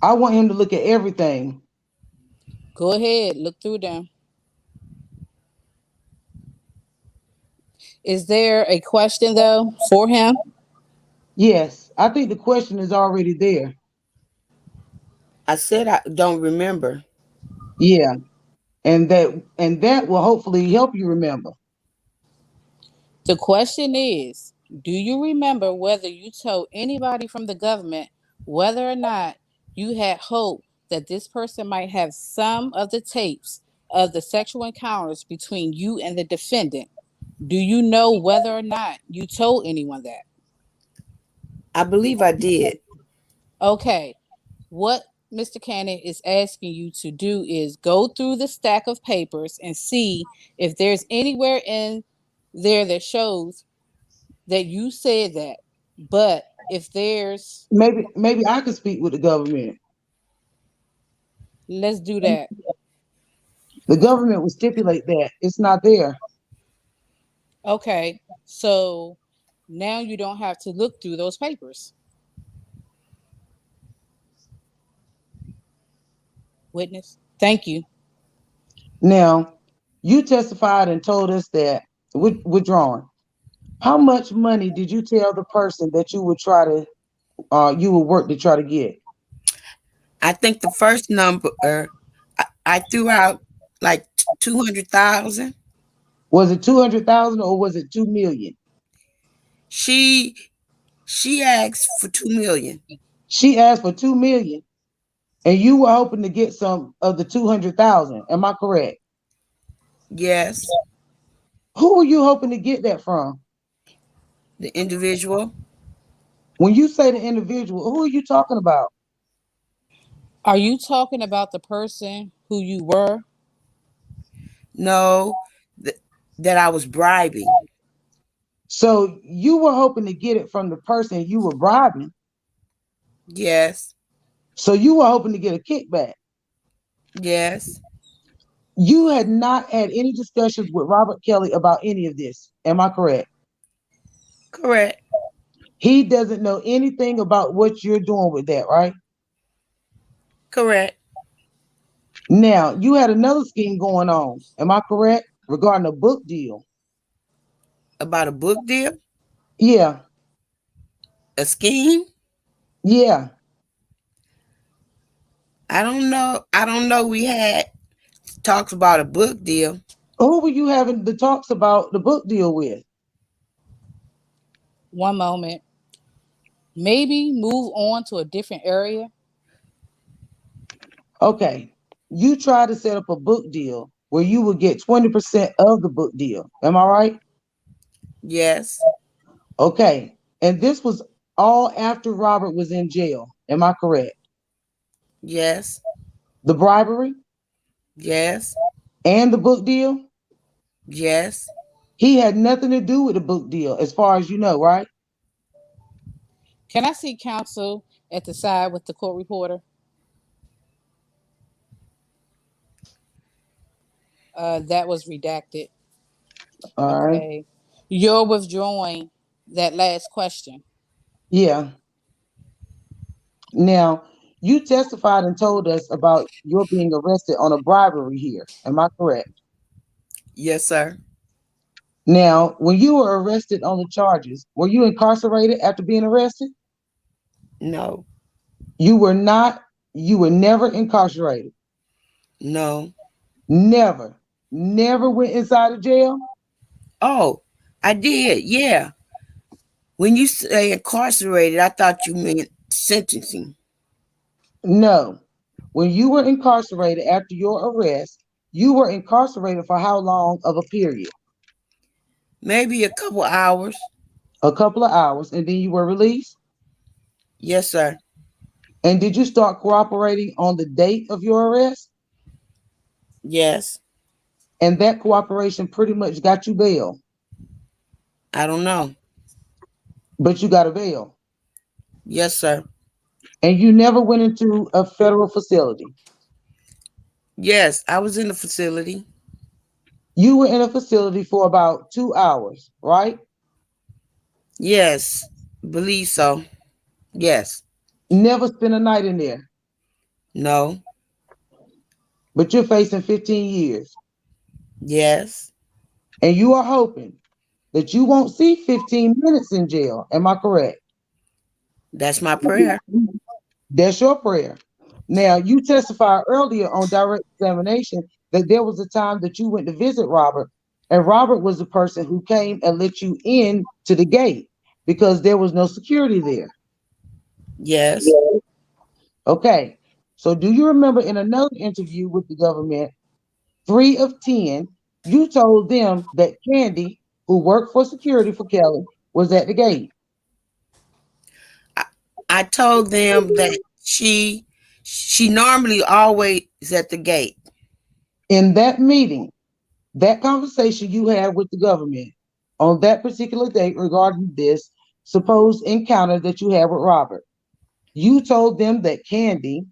I want him to look at everything. Go ahead, look through them. Is there a question though for him? Yes, I think the question is already there. I said I don't remember. Yeah, and that will hopefully help you remember. The question is, do you remember whether you told anybody from the government whether or not you had hope that this person might have some of the tapes of the sexual encounters between you and the defendant? Do you know whether or not you told anyone that? I believe I did. Okay. What Mr. Cannon is asking you to do is go through the stack of papers and see if there's anywhere in there that shows that you said that. But if there's, Maybe I could speak with the government. let's do that. The government will stipulate that it's not there. Okay. So now you don't have to look through those papers. Witness. Thank you. Now, you testified and told us that withdrawn. How much money did you tell the person that you would work to try to get? I think the first number I threw out like 200,000. Was it 200,000 or was it 2 million? She asked for 2 million. She asked for 2 million, and you were hoping to get some of the 200,000. Am I correct? Yes, Who were you hoping to get that from? the individual. When you say the individual, who are you talking about? Are you talking about the person who you were? No, that I was bribing. So you were hoping to get it from the person you were bribing. Yes, So you were hoping to get a kickback. yes, You had not had any discussions with Robert Kelly about any of this. Am I correct? correct, He doesn't know anything about what you're doing with that, right? correct. Now, you had another scheme going on. Am I correct? Regarding a book deal. About a book deal, Yeah, a scheme. yeah. I don't know. We had talks about a book deal. Who were you having the talks about the book deal with? One moment. Maybe move on to a different area. Okay. You tried to set up a book deal where you would get 20% of the book deal. Am I right? Yes. Okay. And this was all after Robert was in jail. Am I correct? Yes. The bribery Yes. and the book deal? Yes. He had nothing to do with the book deal, as far as you know, right? Can I see counsel at the side with the court reporter? That was redacted. All right. Okay. You're withdrawing that last question. Yeah. Now, you testified and told us about your being arrested on a bribery here. Am I correct? Yes, sir. Now, when you were arrested on the charges, were you incarcerated after being arrested? No. You were not, you were never incarcerated. No. Never. Never went inside of jail? Oh, I did. Yeah. When you say incarcerated, I thought you meant sentencing. No. When you were incarcerated after your arrest, you were incarcerated for how long of a period? Maybe a couple hours. A couple of hours, and then you were released? Yes, sir. And did you start cooperating on the date of your arrest? Yes. And that cooperation pretty much got you bail, I don't know. but you got a bail. Yes, sir. And you never went into a federal facility. Yes, I was in the facility. You were in a facility for about 2 hours, right? Yes, believe so. Yes. Never spent a night in there, No. but you're facing 15 years. Yes. And you are hoping that you won't see 15 minutes in jail. Am I correct? That's my prayer. That's your prayer. Now, you testified earlier on direct examination that there was a time that you went to visit Robert, and Robert was the person who came and let you in to the gate because there was no security there. Yes. Okay. So do you remember in another interview with the government, 3 of 10, you told them that Candy, who worked for security for Kelly, was at the gate? I told them that she normally always is at the gate. In that meeting, that conversation you had with the government on that particular date regarding this supposed encounter that you had with Robert, you told them that Candy,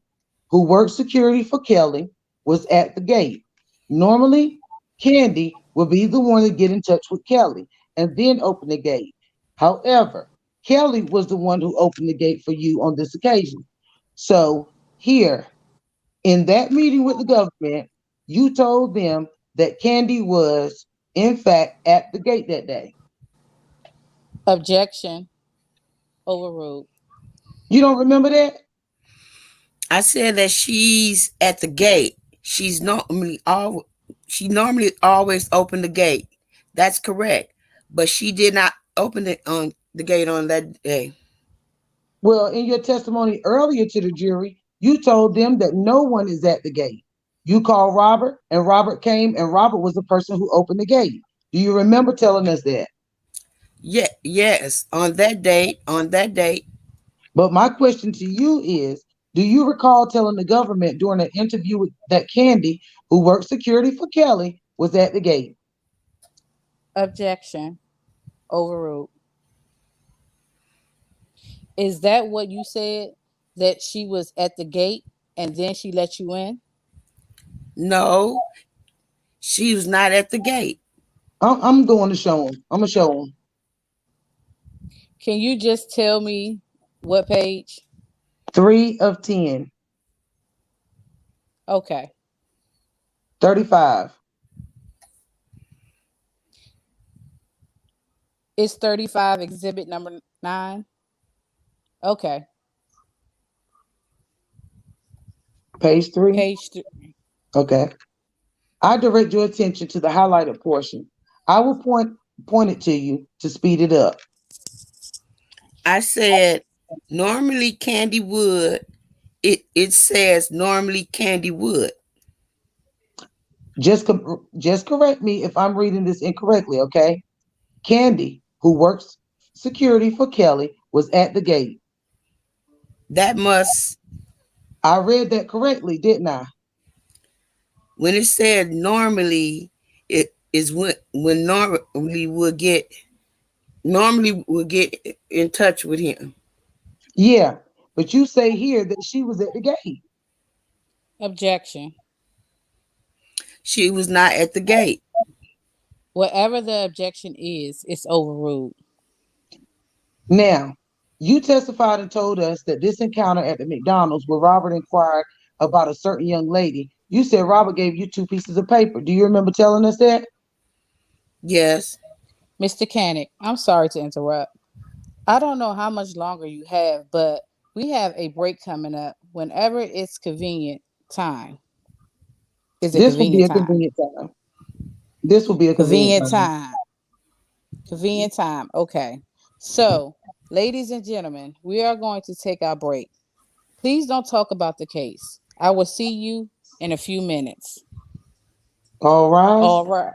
who worked security for Kelly, was at the gate. Normally, Candy would be the one to get in touch with Kelly and then open the gate. However, Kelly was the one who opened the gate for you on this occasion. So here, in that meeting with the government, you told them that Candy was, in fact, at the gate that day. Objection. Overruled. You don't remember that? I said that she's at the gate. She normally always open the gate. That's correct. But she did not open it on the gate on that day. Well, in your testimony earlier to the jury, you told them that no one is at the gate. You called Robert, and Robert came, and Robert was the person who opened the gate. Do you remember telling us that? Yeah, yes, on that date, But my question to you is, do you recall telling the government during an interview with that Candy, who worked security for Kelly, was at the gate? Objection. Overruled. Is that what you said? That she was at the gate and then she let you in? no, she was not at the gate. I'm going to show him. I'm going to show him. Can you just tell me what page? 3 of 10. Okay. 35. It's 35, exhibit number 9. Okay. Page 3. Page 3. Okay. I direct your attention to the highlighted portion. I will point it to you to speed it up. I said normally Candy would. It says normally Candy would. Just correct me if I'm reading this incorrectly, okay? Candy, who works security for Kelly, was at the gate. That must. I read that correctly, didn't I? When it said normally, it is when normally would get in touch with him. Yeah, but you say here that she was at the gate. Objection. She was not at the gate. Whatever the objection is, it's overruled. Now, you testified and told us that this encounter at the McDonald's where Robert inquired about a certain young lady, you said Robert gave you 2 pieces of paper. Do you remember telling us that? Yes. Mr. Canick, I'm sorry to interrupt. I don't know how much longer you have, but we have a break coming up whenever it's convenient time. Is it This will be convenient a time? convenient time. This will be a Convenient time. Convenient time. Okay. So, ladies and gentlemen, we are going to take our break. Please don't talk about the case. I will see you in a few minutes. All right. All right.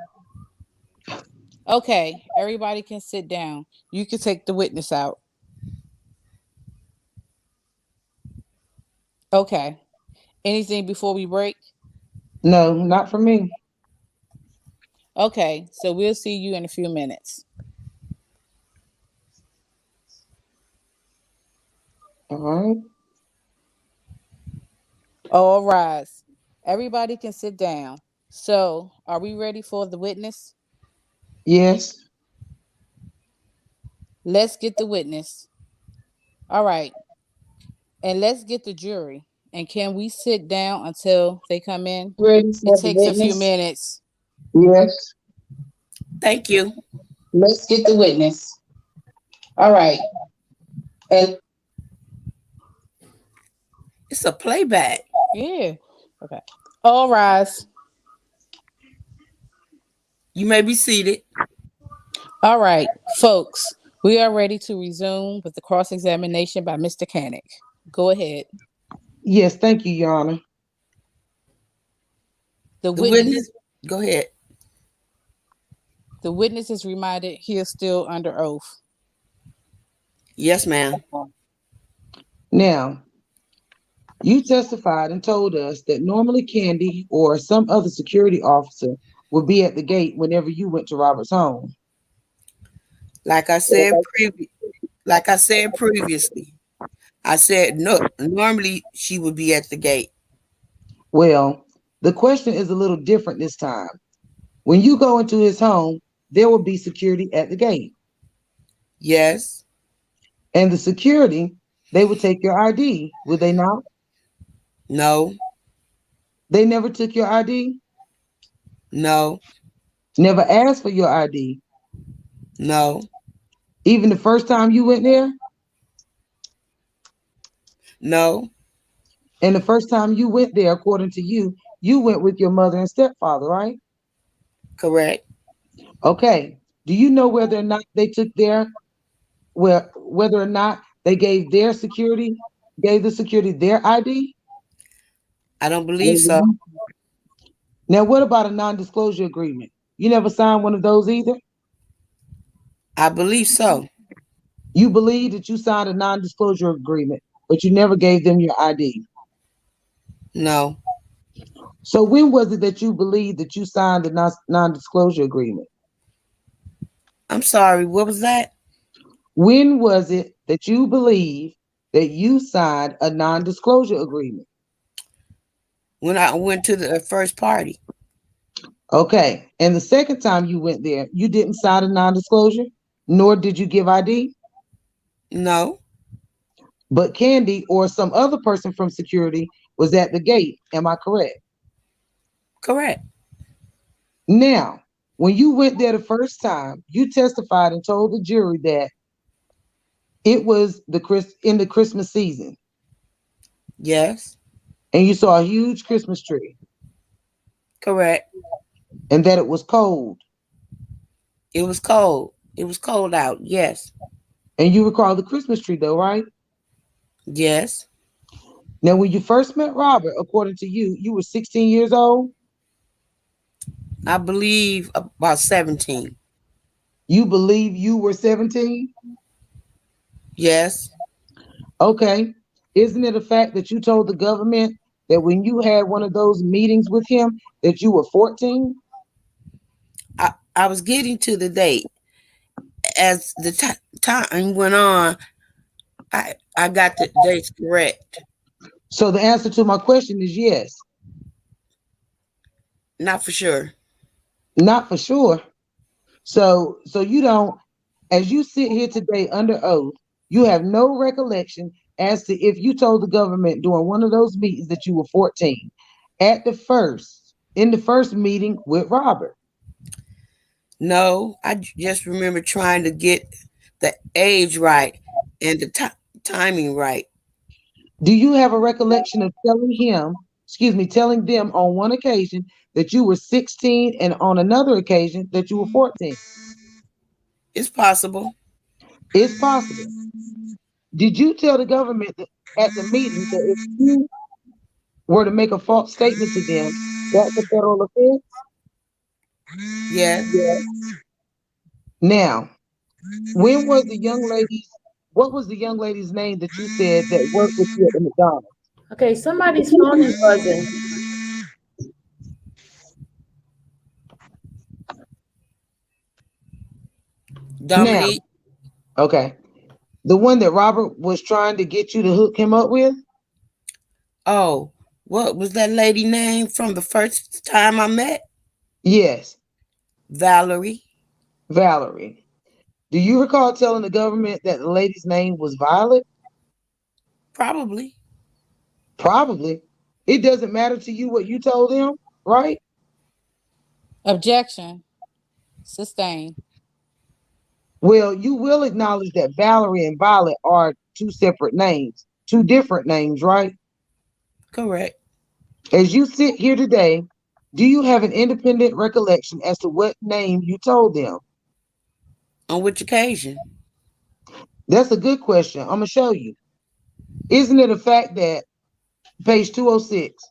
Okay, everybody can sit down. You can take the witness out. Okay. Anything before we break? No, not for me. Okay, so we'll see you in a few minutes. All right. All rise. Everybody can sit down. So, are we ready for the witness? Yes. Let's get the witness. All right. And let's get the jury. And can we sit down until they come in? Ready for It the takes a few witness? minutes. Yes. Thank you. Let's get the witness. All right. And It's a playback. Yeah. Okay. All rise. You may be seated. All right, folks. We are ready to resume with the cross-examination by Mr. Canick. Go ahead. Yes, thank you, Your Honor. The The witness, witness. Go ahead. the witness is reminded he is still under oath. Yes, ma'am. Now, you testified and told us that normally Candy or some other security officer would be at the gate whenever you went to Robert's home. Like I said previously, I said no. Normally she would be at the gate. Well, the question is a little different this time. When you go into his home, there will be security at the gate. Yes. And the security, they would take your ID, would they not? No. They never took your ID? No. Never asked for your ID? No. Even the first time you went there? No. And the first time you went there, according to you, you went with your mother and stepfather, right? Correct. Okay. Do you know whether or not they took whether or not they gave the security their ID? I don't believe so. Now, what about a non-disclosure agreement? You never signed one of those either? I believe so. You believe that you signed a non-disclosure agreement, but you never gave them your ID. No. So when was it that you believed that you signed a non-disclosure agreement? I'm sorry. What was that? When was it that you believed that you signed a non-disclosure agreement? When I went to the first party. Okay. And the second time you went there, you didn't sign a non-disclosure, nor did you give ID? No. But Candy or some other person from security was at the gate. Am I correct? Correct. Now, when you went there the first time, you testified and told the jury that it was in the Christmas season. Yes. And you saw a huge Christmas tree. Correct. And that it was cold. It was cold. It was cold out. Yes. And you recall the Christmas tree though, right? Yes. Now, when you first met Robert, according to you, you were 16 years old. I believe about 17. You believe you were 17? Yes. Okay. Isn't it a fact that you told the government that when you had one of those meetings with him that you were 14? I was getting to the date. As the time went on, I got the dates correct. So the answer to my question is yes. Not for sure. Not for sure. So you don't, as you sit here today under oath, you have no recollection as to if you told the government during one of those meetings that you were 14 in the first meeting with Robert. No, I just remember trying to get the age right and the timing right. Do you have a recollection of telling them on one occasion that you were 16 and on another occasion that you were 14? It's possible. It's possible. Did you tell the government that at the meeting that if you were to make a false statement to them, that's a federal offense? Yes. Now, what was the young lady's name that you said that worked with you at the McDonald's? Okay, somebody's phone is buzzing. Now, Dominique. okay. The one that Robert was trying to get you to hook him up with? Oh, what was that lady name from the first time I met? Yes, Valerie. Valerie. Do you recall telling the government that the lady's name was Violet? Probably. Probably. It doesn't matter to you what you told them, right? Objection. Sustain. Well, you will acknowledge that Valerie and Violet are two different names, right? Correct. As you sit here today, do you have an independent recollection as to what name you told them? On which occasion? That's a good question. I'm going to show you. Isn't it a fact that page 206?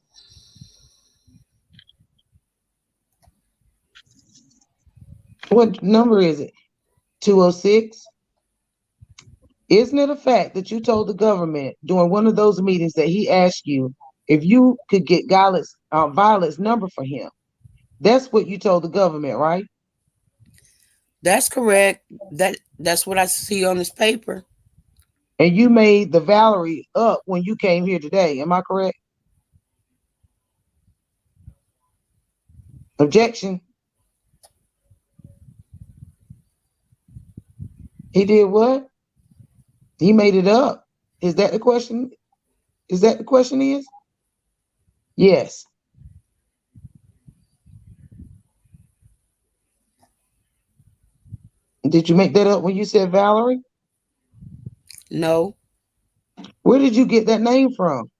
What number is it? 206? Isn't it a fact that you told the government during one of those meetings that he asked you if you could get Violet's number for him? That's what you told the government, right? That's correct. That's what I see on this paper. And you made the Valerie up when you came here today. Am I correct? Objection. He did what? He made it up. Is that the question? Is that the question is? Yes. Did you make that up when you said Valerie? No. Where did you get that name from?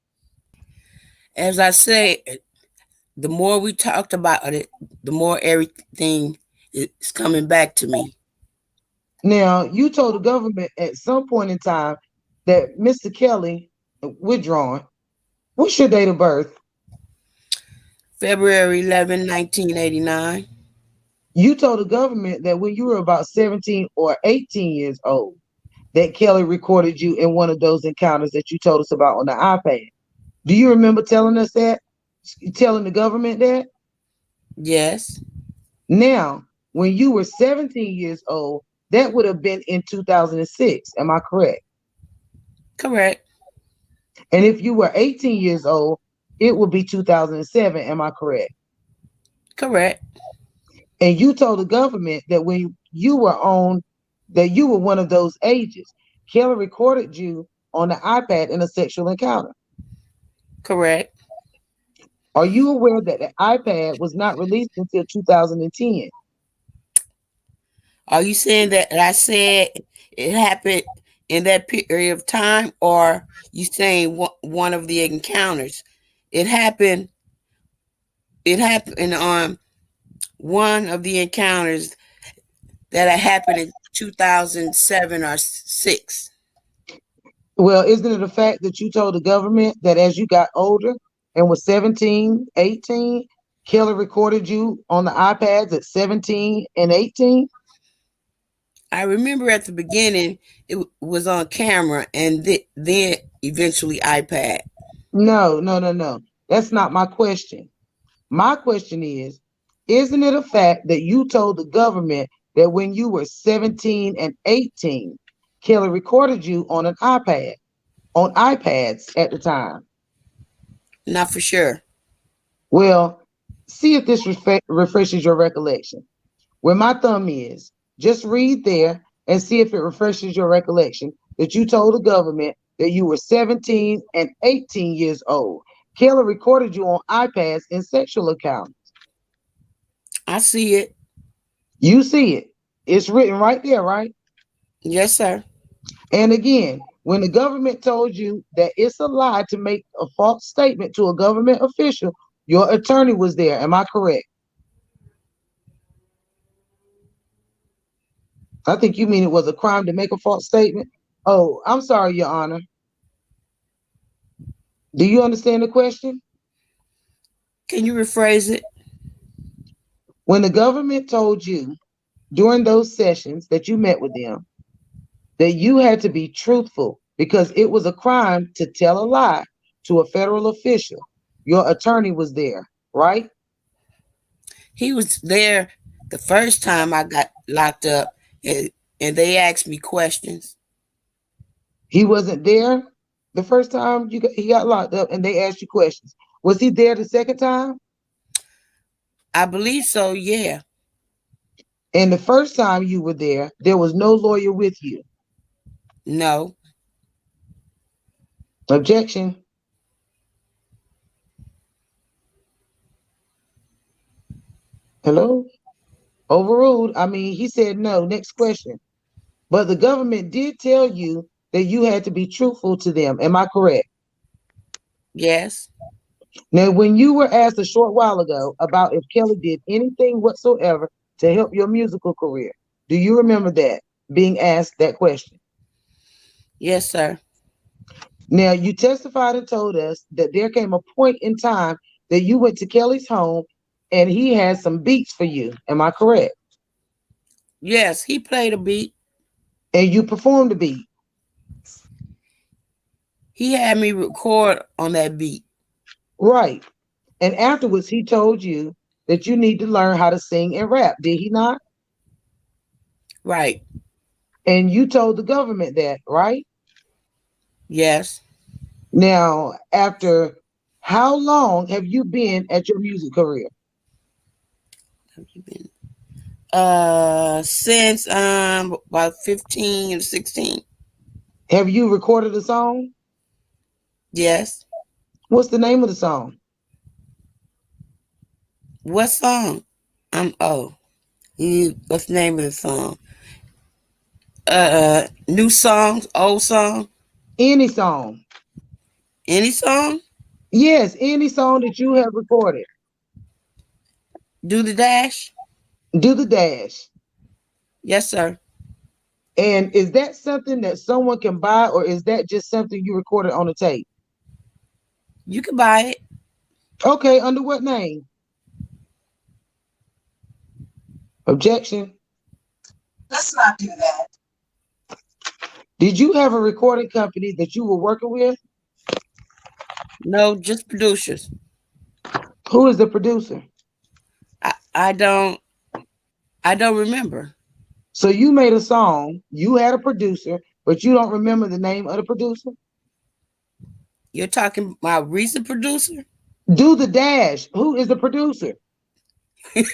As I say, the more we talked about it, the more everything is coming back to me. Now, you told the government at some point in time that Mr. Kelly, withdrawn. What's your date of birth? February 11, 1989. You told the government that when you were about 17 or 18 years old, that Kelly recorded you in one of those encounters that you told us about on the iPad. Do you remember telling us that? Telling the government that? Yes. Now, when you were 17 years old, that would have been in 2006. Am I correct? Correct. And if you were 18 years old, it would be 2007. Am I correct? Correct. And you told the government that when you were one of those ages. Kelly recorded you on the iPad in a sexual encounter. Correct. Are you aware that the iPad was not released until 2010? Are you saying that I said it happened in that period of time, or you saying one of the encounters? It happened it happened on one of the encounters that had happened in 2007 or 6. Well, isn't it a fact that you told the government that as you got older and was 17, 18, Kelly recorded you on the iPads at 17 and 18? I remember at the beginning it was on camera, and then eventually iPad. No. That's not my question. My question is, isn't it a fact that you told the government that when you were 17 and 18, Kelly recorded you on an iPad, on iPads at the time? Not for sure. Well, see if this refreshes your recollection. Where my thumb is, just read there and see if it refreshes your recollection that you told the government that you were 17 and 18 years old. Kelly recorded you on iPads in sexual accounts. I see it. You see it. It's written right there, right? Yes, sir. And again, when the government told you that it's a lie to make a false statement to a government official, your attorney was there. Am I correct? I think you mean it was a crime to make a false statement. Oh, I'm sorry, Your Honor. Do you understand the question? Can you rephrase it? When the government told you during those sessions that you met with them that you had to be truthful because it was a crime to tell a lie to a federal official, your attorney was there, right? He was there the first time I got locked up, and they asked me questions. He wasn't there the first time he got locked up and they asked you questions. Was he there the second time? I believe so, yeah. And the first time you were there was no lawyer with you. No. Objection. Hello? Overruled. I mean, he said no. Next question. But the government did tell you that you had to be truthful to them. Am I correct? Yes. Now, when you were asked a short while ago about if Kelly did anything whatsoever to help your musical career, do you remember that, being asked that question? Yes, sir. Now, you testified and told us that there came a point in time that you went to Kelly's home and he had some beats for you. Am I correct? Yes, he played a beat. And you performed the beat. He had me record on that beat. Right. And afterwards, he told you that you need to learn how to sing and rap. Did he not? Right. And you told the government that, right? Yes. Now, after how long have you been at your music career? Since about 15 or 16. Have you recorded a song? Yes. What's the name of the song? What song? What's the name of the song? New songs, old song? Any song. Any song? Yes, any song that you have recorded. Do the Dash? Do the Dash. Yes, sir. And is that something that someone can buy, or is that just something you recorded on a tape? You can buy it. Okay, under what name? Objection. Let's not do that. Did you have a recording company that you were working with? No, just producers. Who is the producer? I don't remember. So you made a song, you had a producer, but you don't remember the name of the producer? You're talking about recent producer? Do the Dash. Who is the producer? It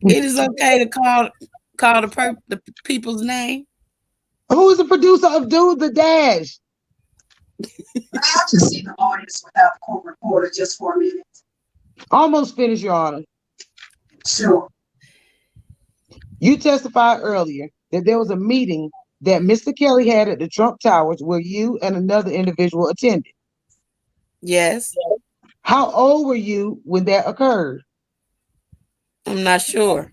is okay to call the people's name. Who is the producer of Do the Dash? I'll just see the audience without the court reporter just for a minute. Almost finished, Your Honor. Sure. You testified earlier that there was a meeting that Mr. Kelly had at the Trump Towers where you and another individual attended. Yes. How old were you when that occurred? I'm not sure.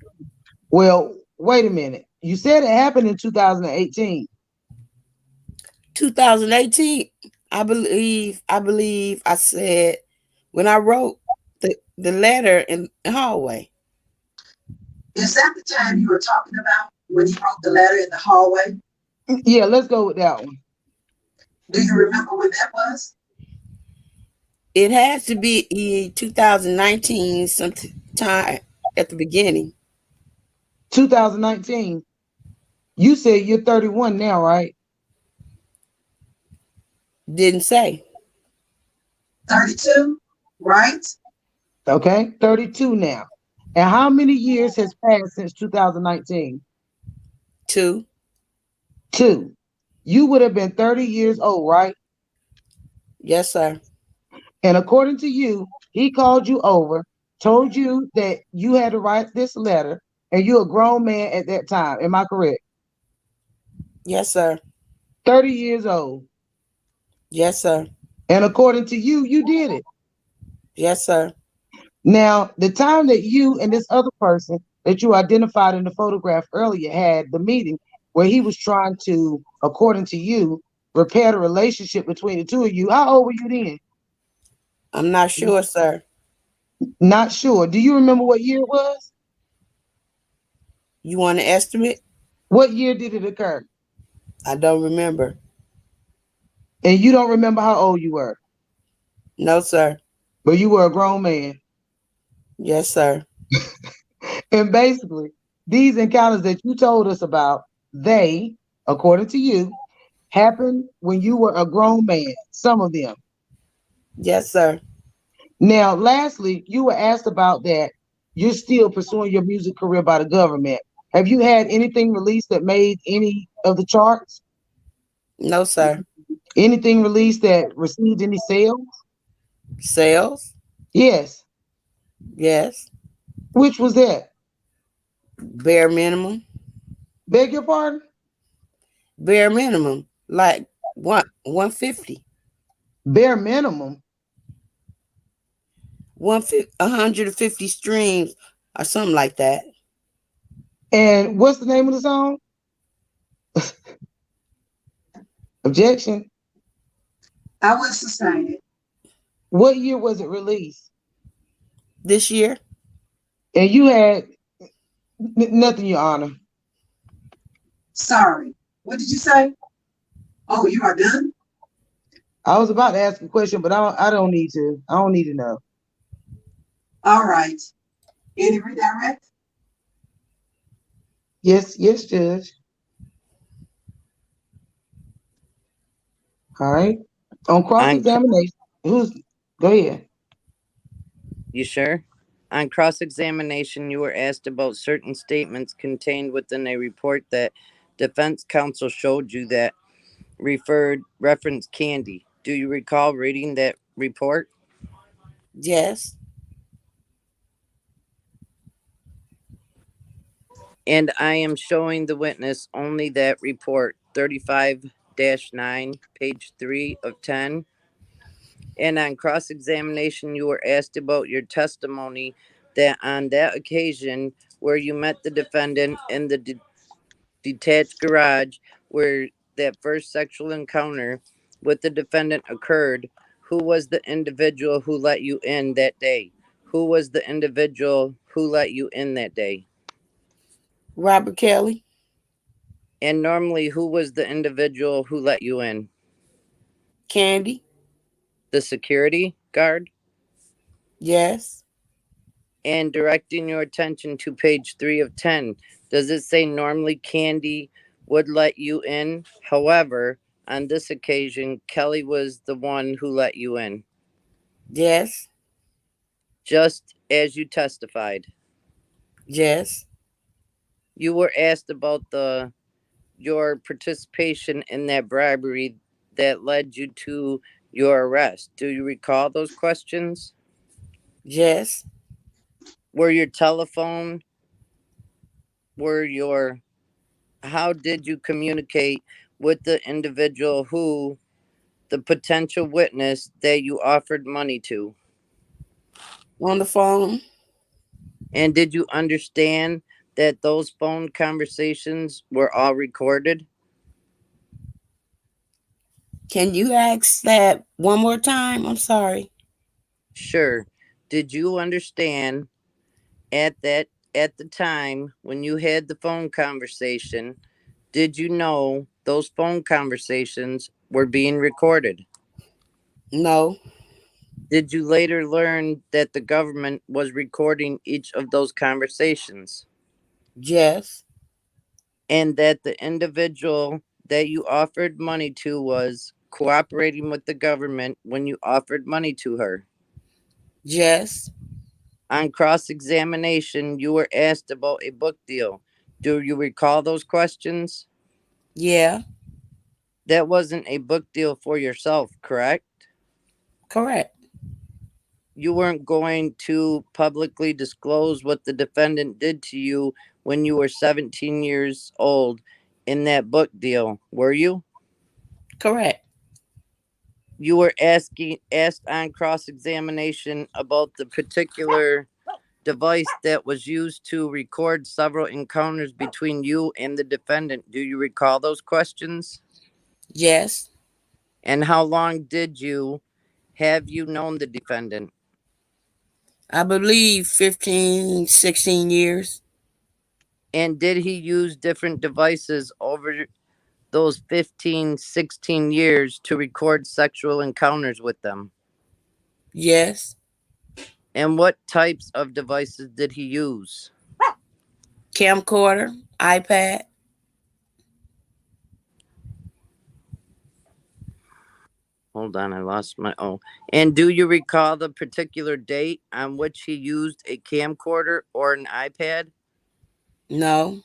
Well, wait a minute. You said it happened in 2018. 2018. I believe I said when I wrote the letter in the hallway. Is that the time you were talking about when you wrote the letter in the hallway? Yeah, let's go with that one. Do you remember when that was? It has to be 2019 sometime at the beginning. 2019. You said you're 31 now, right? Didn't say. 32, right? Okay, 32 now. And how many years has passed since 2019? 2. 2. You would have been 30 years old, right? Yes, sir. And according to you, he called you over, told you that you had to write this letter, and you're a grown man at that time. Am I correct? Yes, sir. 30 years old. Yes, sir. And according to you, you did it. Yes, sir. Now, the time that you and this other person that you identified in the photograph earlier had the meeting where he was trying to, according to you, repair the relationship between the two of you, how old were you then? I'm not sure, sir. Not sure. Do you remember what year it was? You want an estimate? What year did it occur? I don't remember. And you don't remember how old you were? No, sir. But you were a grown man. Yes, sir. And basically, these encounters that you told us about, they, according to you, happened when you were a grown man, some of them. Yes, sir. Now, lastly, you were asked about that you're still pursuing your music career by the government. Have you had anything released that made any of the charts? No, sir. Anything released that received any sales? Sales? Yes. Yes. Which was that? Bare minimum? Beg your pardon? Bare minimum. Like what? 150. Bare minimum. 150 streams or something like that. And what's the name of the song? Objection. I will sustain it. What year was it released? This year? And you had nothing, Your Honor. Sorry. What did you say? Oh, you are done? I was about to ask a question, but I don't need to. I don't need to know. All right. Any redirect? Yes, Judge. All right. On cross-examination, go ahead. You sure? On cross-examination, you were asked about certain statements contained within a report that defense counsel showed you that referenced candy. Do you recall reading that report? Yes. And I am showing the witness only that report, 35-9, page 3 of 10. And on cross-examination, you were asked about your testimony that on that occasion where you met the defendant in the detached garage where that first sexual encounter with the defendant occurred, who was the individual who let you in that day? Who was the individual who let you in that day? Robert Kelly. And normally, who was the individual who let you in? Candy. The security guard? Yes. And directing your attention to page 3 of 10, does it say normally Candy would let you in? However, on this occasion, Kelly was the one who let you in. Yes. Just as you testified. Yes. You were asked about your participation in that bribery that led you to your arrest. Do you recall those questions? Yes. Were your telephone, how did you communicate with the individual who, the potential witness that you offered money to? On the phone. And did you understand that those phone conversations were all recorded? Can you ask that one more time? I'm sorry. Sure. Did you understand at the time when you had the phone conversation, did you know those phone conversations were being recorded? No. Did you later learn that the government was recording each of those conversations? Yes. And that the individual that you offered money to was cooperating with the government when you offered money to her? Yes. On cross examination, you were asked about a book deal. Do you recall those questions? Yeah. That wasn't a book deal for yourself, correct? Correct. You weren't going to publicly disclose what the defendant did to you when you were 17 years old in that book deal, were you? Correct. You were asked on cross examination about the particular device that was used to record several encounters between you and the defendant. Do you recall those questions? Yes. And how long did you have you known the defendant? I believe 15, 16 years. And did he use different devices over those 15, 16 years to record sexual encounters with them? Yes. And what types of devices did he use? Camcorder, iPad. Hold on, I lost my And do you recall the particular date on which he used a camcorder or an iPad? No.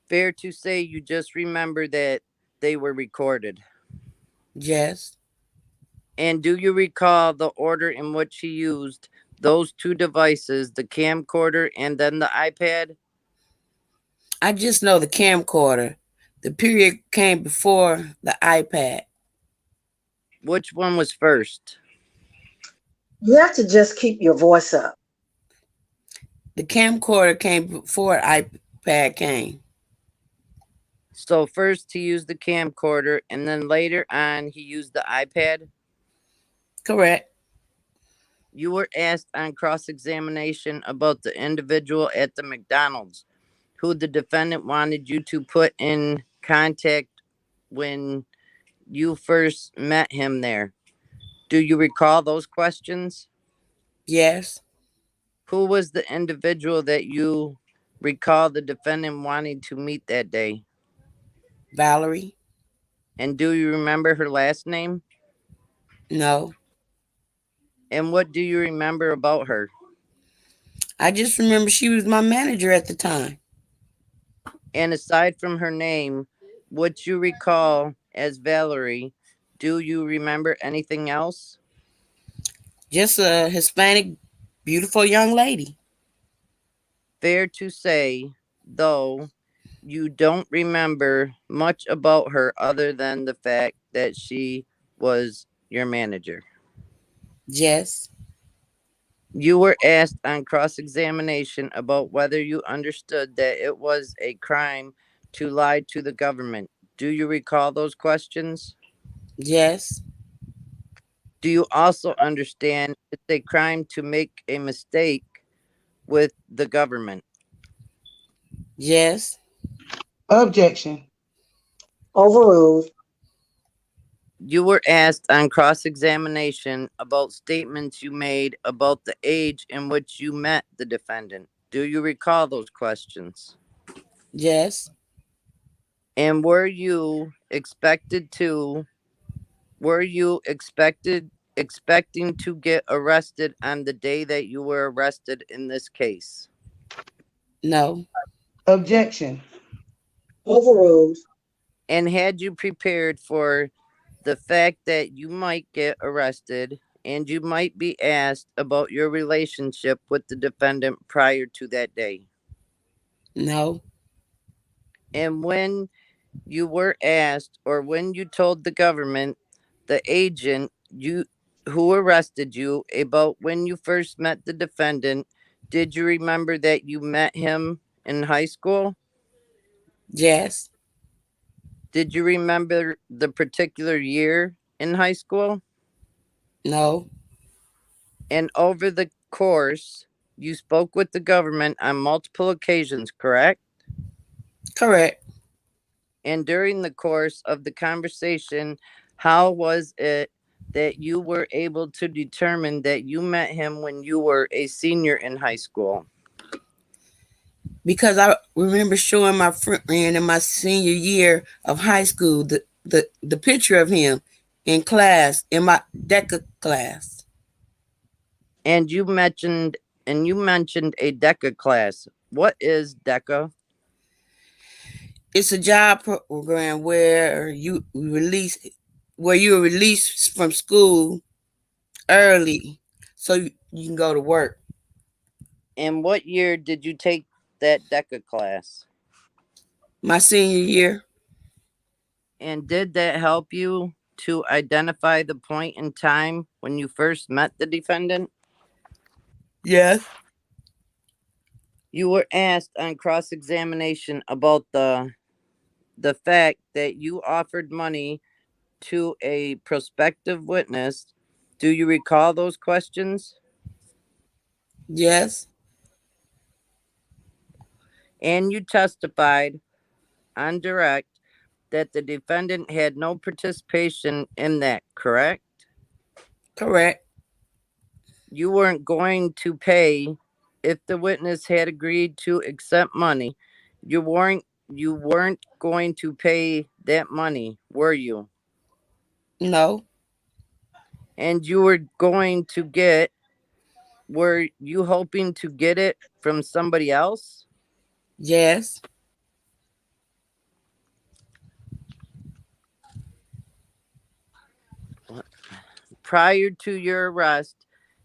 Fair to say you just remember that they were recorded. Yes. And do you recall the order in which he used those two devices, the camcorder and then the iPad? I just know the camcorder. The period came before the iPad. Which one was first? You have to just keep your voice up. The camcorder came before iPad came. So first he used the camcorder and then later on he used the iPad? Correct. You were asked on cross-examination about the individual at the McDonald's who the defendant wanted you to put in contact when you first met him there. Do you recall those questions? Yes. Who was the individual that you recall the defendant wanting to meet that day? Valerie. And do you remember her last name? No. And what do you remember about her? I just remember she was my manager at the time. And aside from her name, what you recall as Valerie, do you remember anything else? Just a Hispanic, beautiful young lady. Fair to say, though, you don't remember much about her other than the fact that she was your manager. Yes. You were asked on cross-examination about whether you understood that it was a crime to lie to the government. Do you recall those questions? Yes. Do you also understand it's a crime to make a mistake with the government? Yes. Objection. Overruled. You were asked on cross-examination about statements you made about the age in which you met the defendant. Do you recall those questions? Yes. And were you expecting to get arrested on the day that you were arrested in this case? No. Objection. Overruled. And had you prepared for the fact that you might get arrested and you might be asked about your relationship with the defendant prior to that day? No. And when you were asked, or when you told the government, the agent, who arrested you about when you first met the defendant. Did you remember that you met him in high school? Yes. Did you remember the particular year in high school? No. And over the course, you spoke with the government on multiple occasions, correct? Correct. And during the course of the conversation, how was it that you were able to determine that you met him when you were a senior in high school? Because I remember showing my friend in my senior year of high school the picture of him in class, in my DECA class. And you mentioned a DECA class. What is DECA? It's a job program where you're released from school early so you can go to work. And what year did you take that DECA class? My senior year. And did that help you to identify the point in time when you first met the defendant? Yes. You were asked on cross-examination about the fact that you offered money to a prospective witness. Do you recall those questions? Yes. And you testified on direct that the defendant had no participation in that, correct? Correct. You weren't going to pay if the witness had agreed to accept money. You weren't going to pay that money, were you? No. And were you hoping to get it from somebody else? Yes. Prior to your arrest,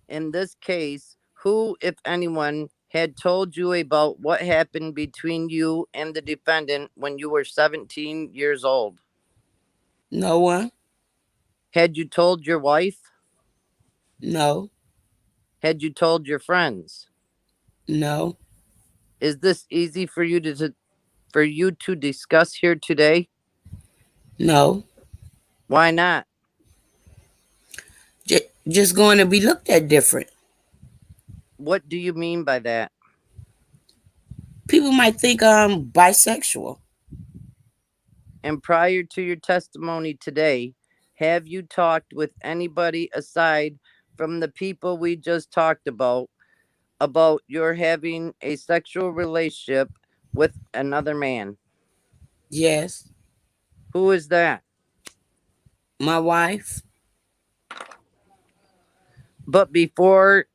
in this case, who, if anyone, had told you about what happened between you and the defendant when you were 17 years old? No one. Had you told your wife? No. Had you told your friends? No. Is this easy for you to discuss here today? No. Why not? Just going to be looked at different. What do you mean by that? People might think I'm bisexual. And prior to your testimony today, have you talked with anybody aside from the people we just talked about your having a sexual relationship with another man? Yes. Who is that? My wife. But before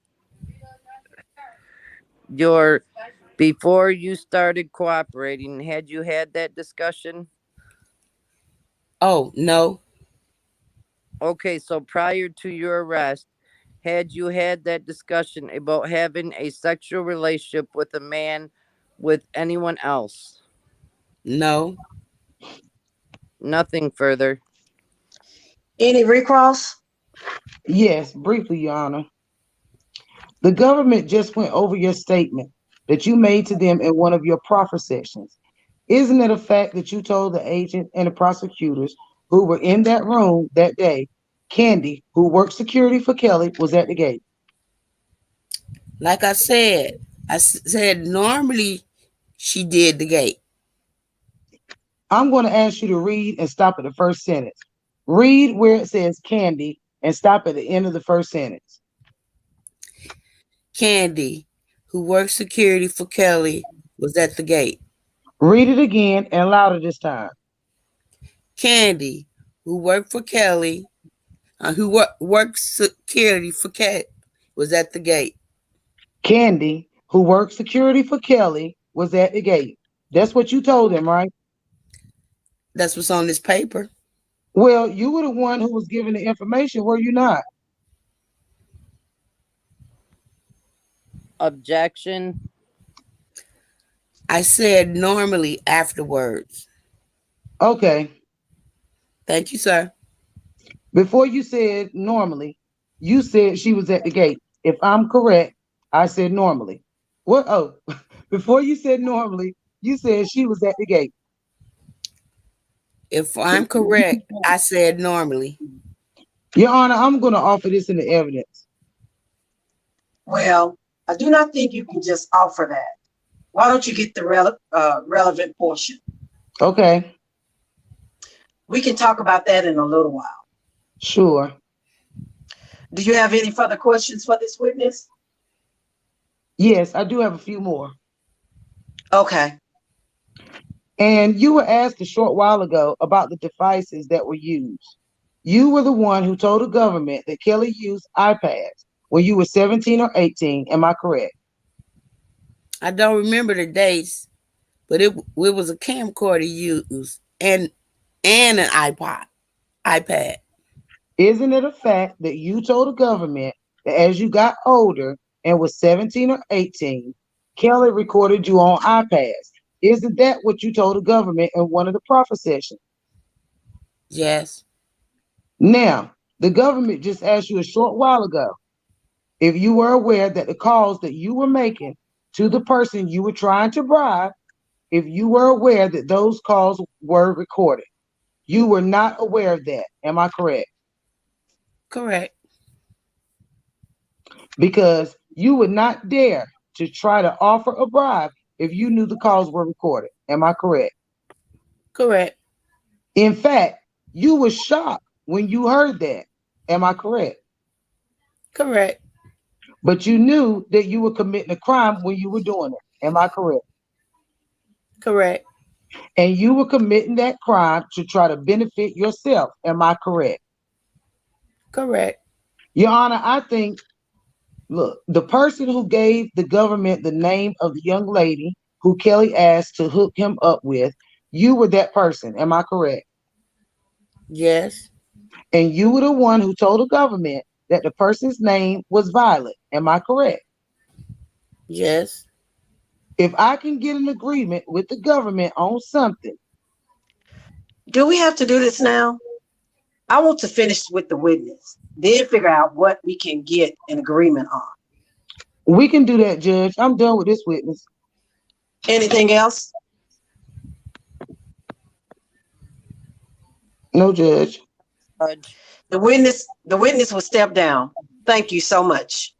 you started cooperating, had you had that discussion? Oh, no. Okay, so prior to your arrest, had you had that discussion about having a sexual relationship with a man with anyone else? No. Nothing further. Any recross? Yes, briefly, Your Honor. The government just went over your statement that you made to them in one of your proffer sessions. Isn't it a fact that you told the agent and the prosecutors who were in that room that day, Candy, who worked security for Kelly, was at the gate? Like I said normally she did the gate. I'm going to ask you to read and stop at the first sentence. Read where it says Candy and stop at the end of the first sentence. Candy, who worked security for Kelly, was at the gate. Read it again and louder this time. Candy, who worked for Kelly, worked security for Kelly, was at the gate. Candy, who worked security for Kelly, was at the gate. That's what you told him, right? That's what's on this paper. Well, you were the one who was given the information, were you not? Objection. I said normally afterwards. Okay. Thank you, sir. Before you said normally, You said she was at the gate. If I'm correct, I said normally. What? Oh, before you said normally, you said she was at the gate. If I'm correct, I said normally. Your Honor, I'm going to offer this in the evidence. Well, I do not think you can just offer that. Why don't you get the relevant portion? Okay, We can talk about that in a little while. sure. Do you have any further questions for this witness? Yes, I do have a few more. Okay. And you were asked a short while ago about the devices that were used. You were the one who told the government that Kelly used iPads when you were 17 or 18. Am I correct? I don't remember the dates, but it was a camcorder used and an iPad. Isn't it a fact that you told the government that as you got older and was 17 or 18, Kelly recorded you on iPads? Isn't that what you told the government in one of the proffer sessions? Yes. Now, the government just asked you a short while ago if you were aware that the calls that you were making to the person you were trying to bribe, if you were aware that those calls were recorded. You were not aware of that. Am I correct? Correct. Because you would not dare to try to offer a bribe if you knew the calls were recorded. Am I correct? Correct. In fact, you were shocked when you heard that. Am I correct? Correct. But you knew that you were committing a crime when you were doing it. Am I correct? Correct. And you were committing that crime to try to benefit yourself. Am I correct? Correct. Your Honor, I think, look, the person who gave the government the name of the young lady who Kelly asked to hook him up with, you were that person. Am I correct? Yes. And you were the one who told the government that the person's name was Violet. Am I correct? Yes. If I can get an agreement with the government on something. Do we have to do this now? I want to finish with the witness, then figure out what we can get an agreement on. We can do that, Judge. I'm done with this witness. Anything else? No, Judge. Judge. The witness will step down. Thank you so much.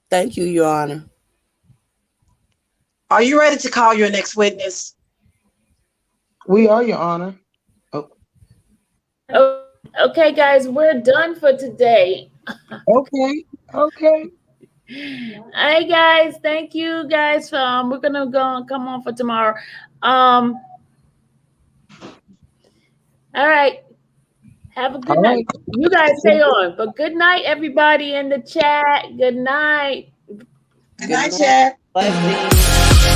Thank you, Your Honor. Are you ready to call your next witness? We are, Your Honor. Oh, okay, guys, we're done for today. Okay. Hi, guys. Thank you, guys. We're gonna come on for tomorrow. All right. Have a good night. You guys stay on. But good night, everybody in the chat. Good night. Good night, Chad. Blessings.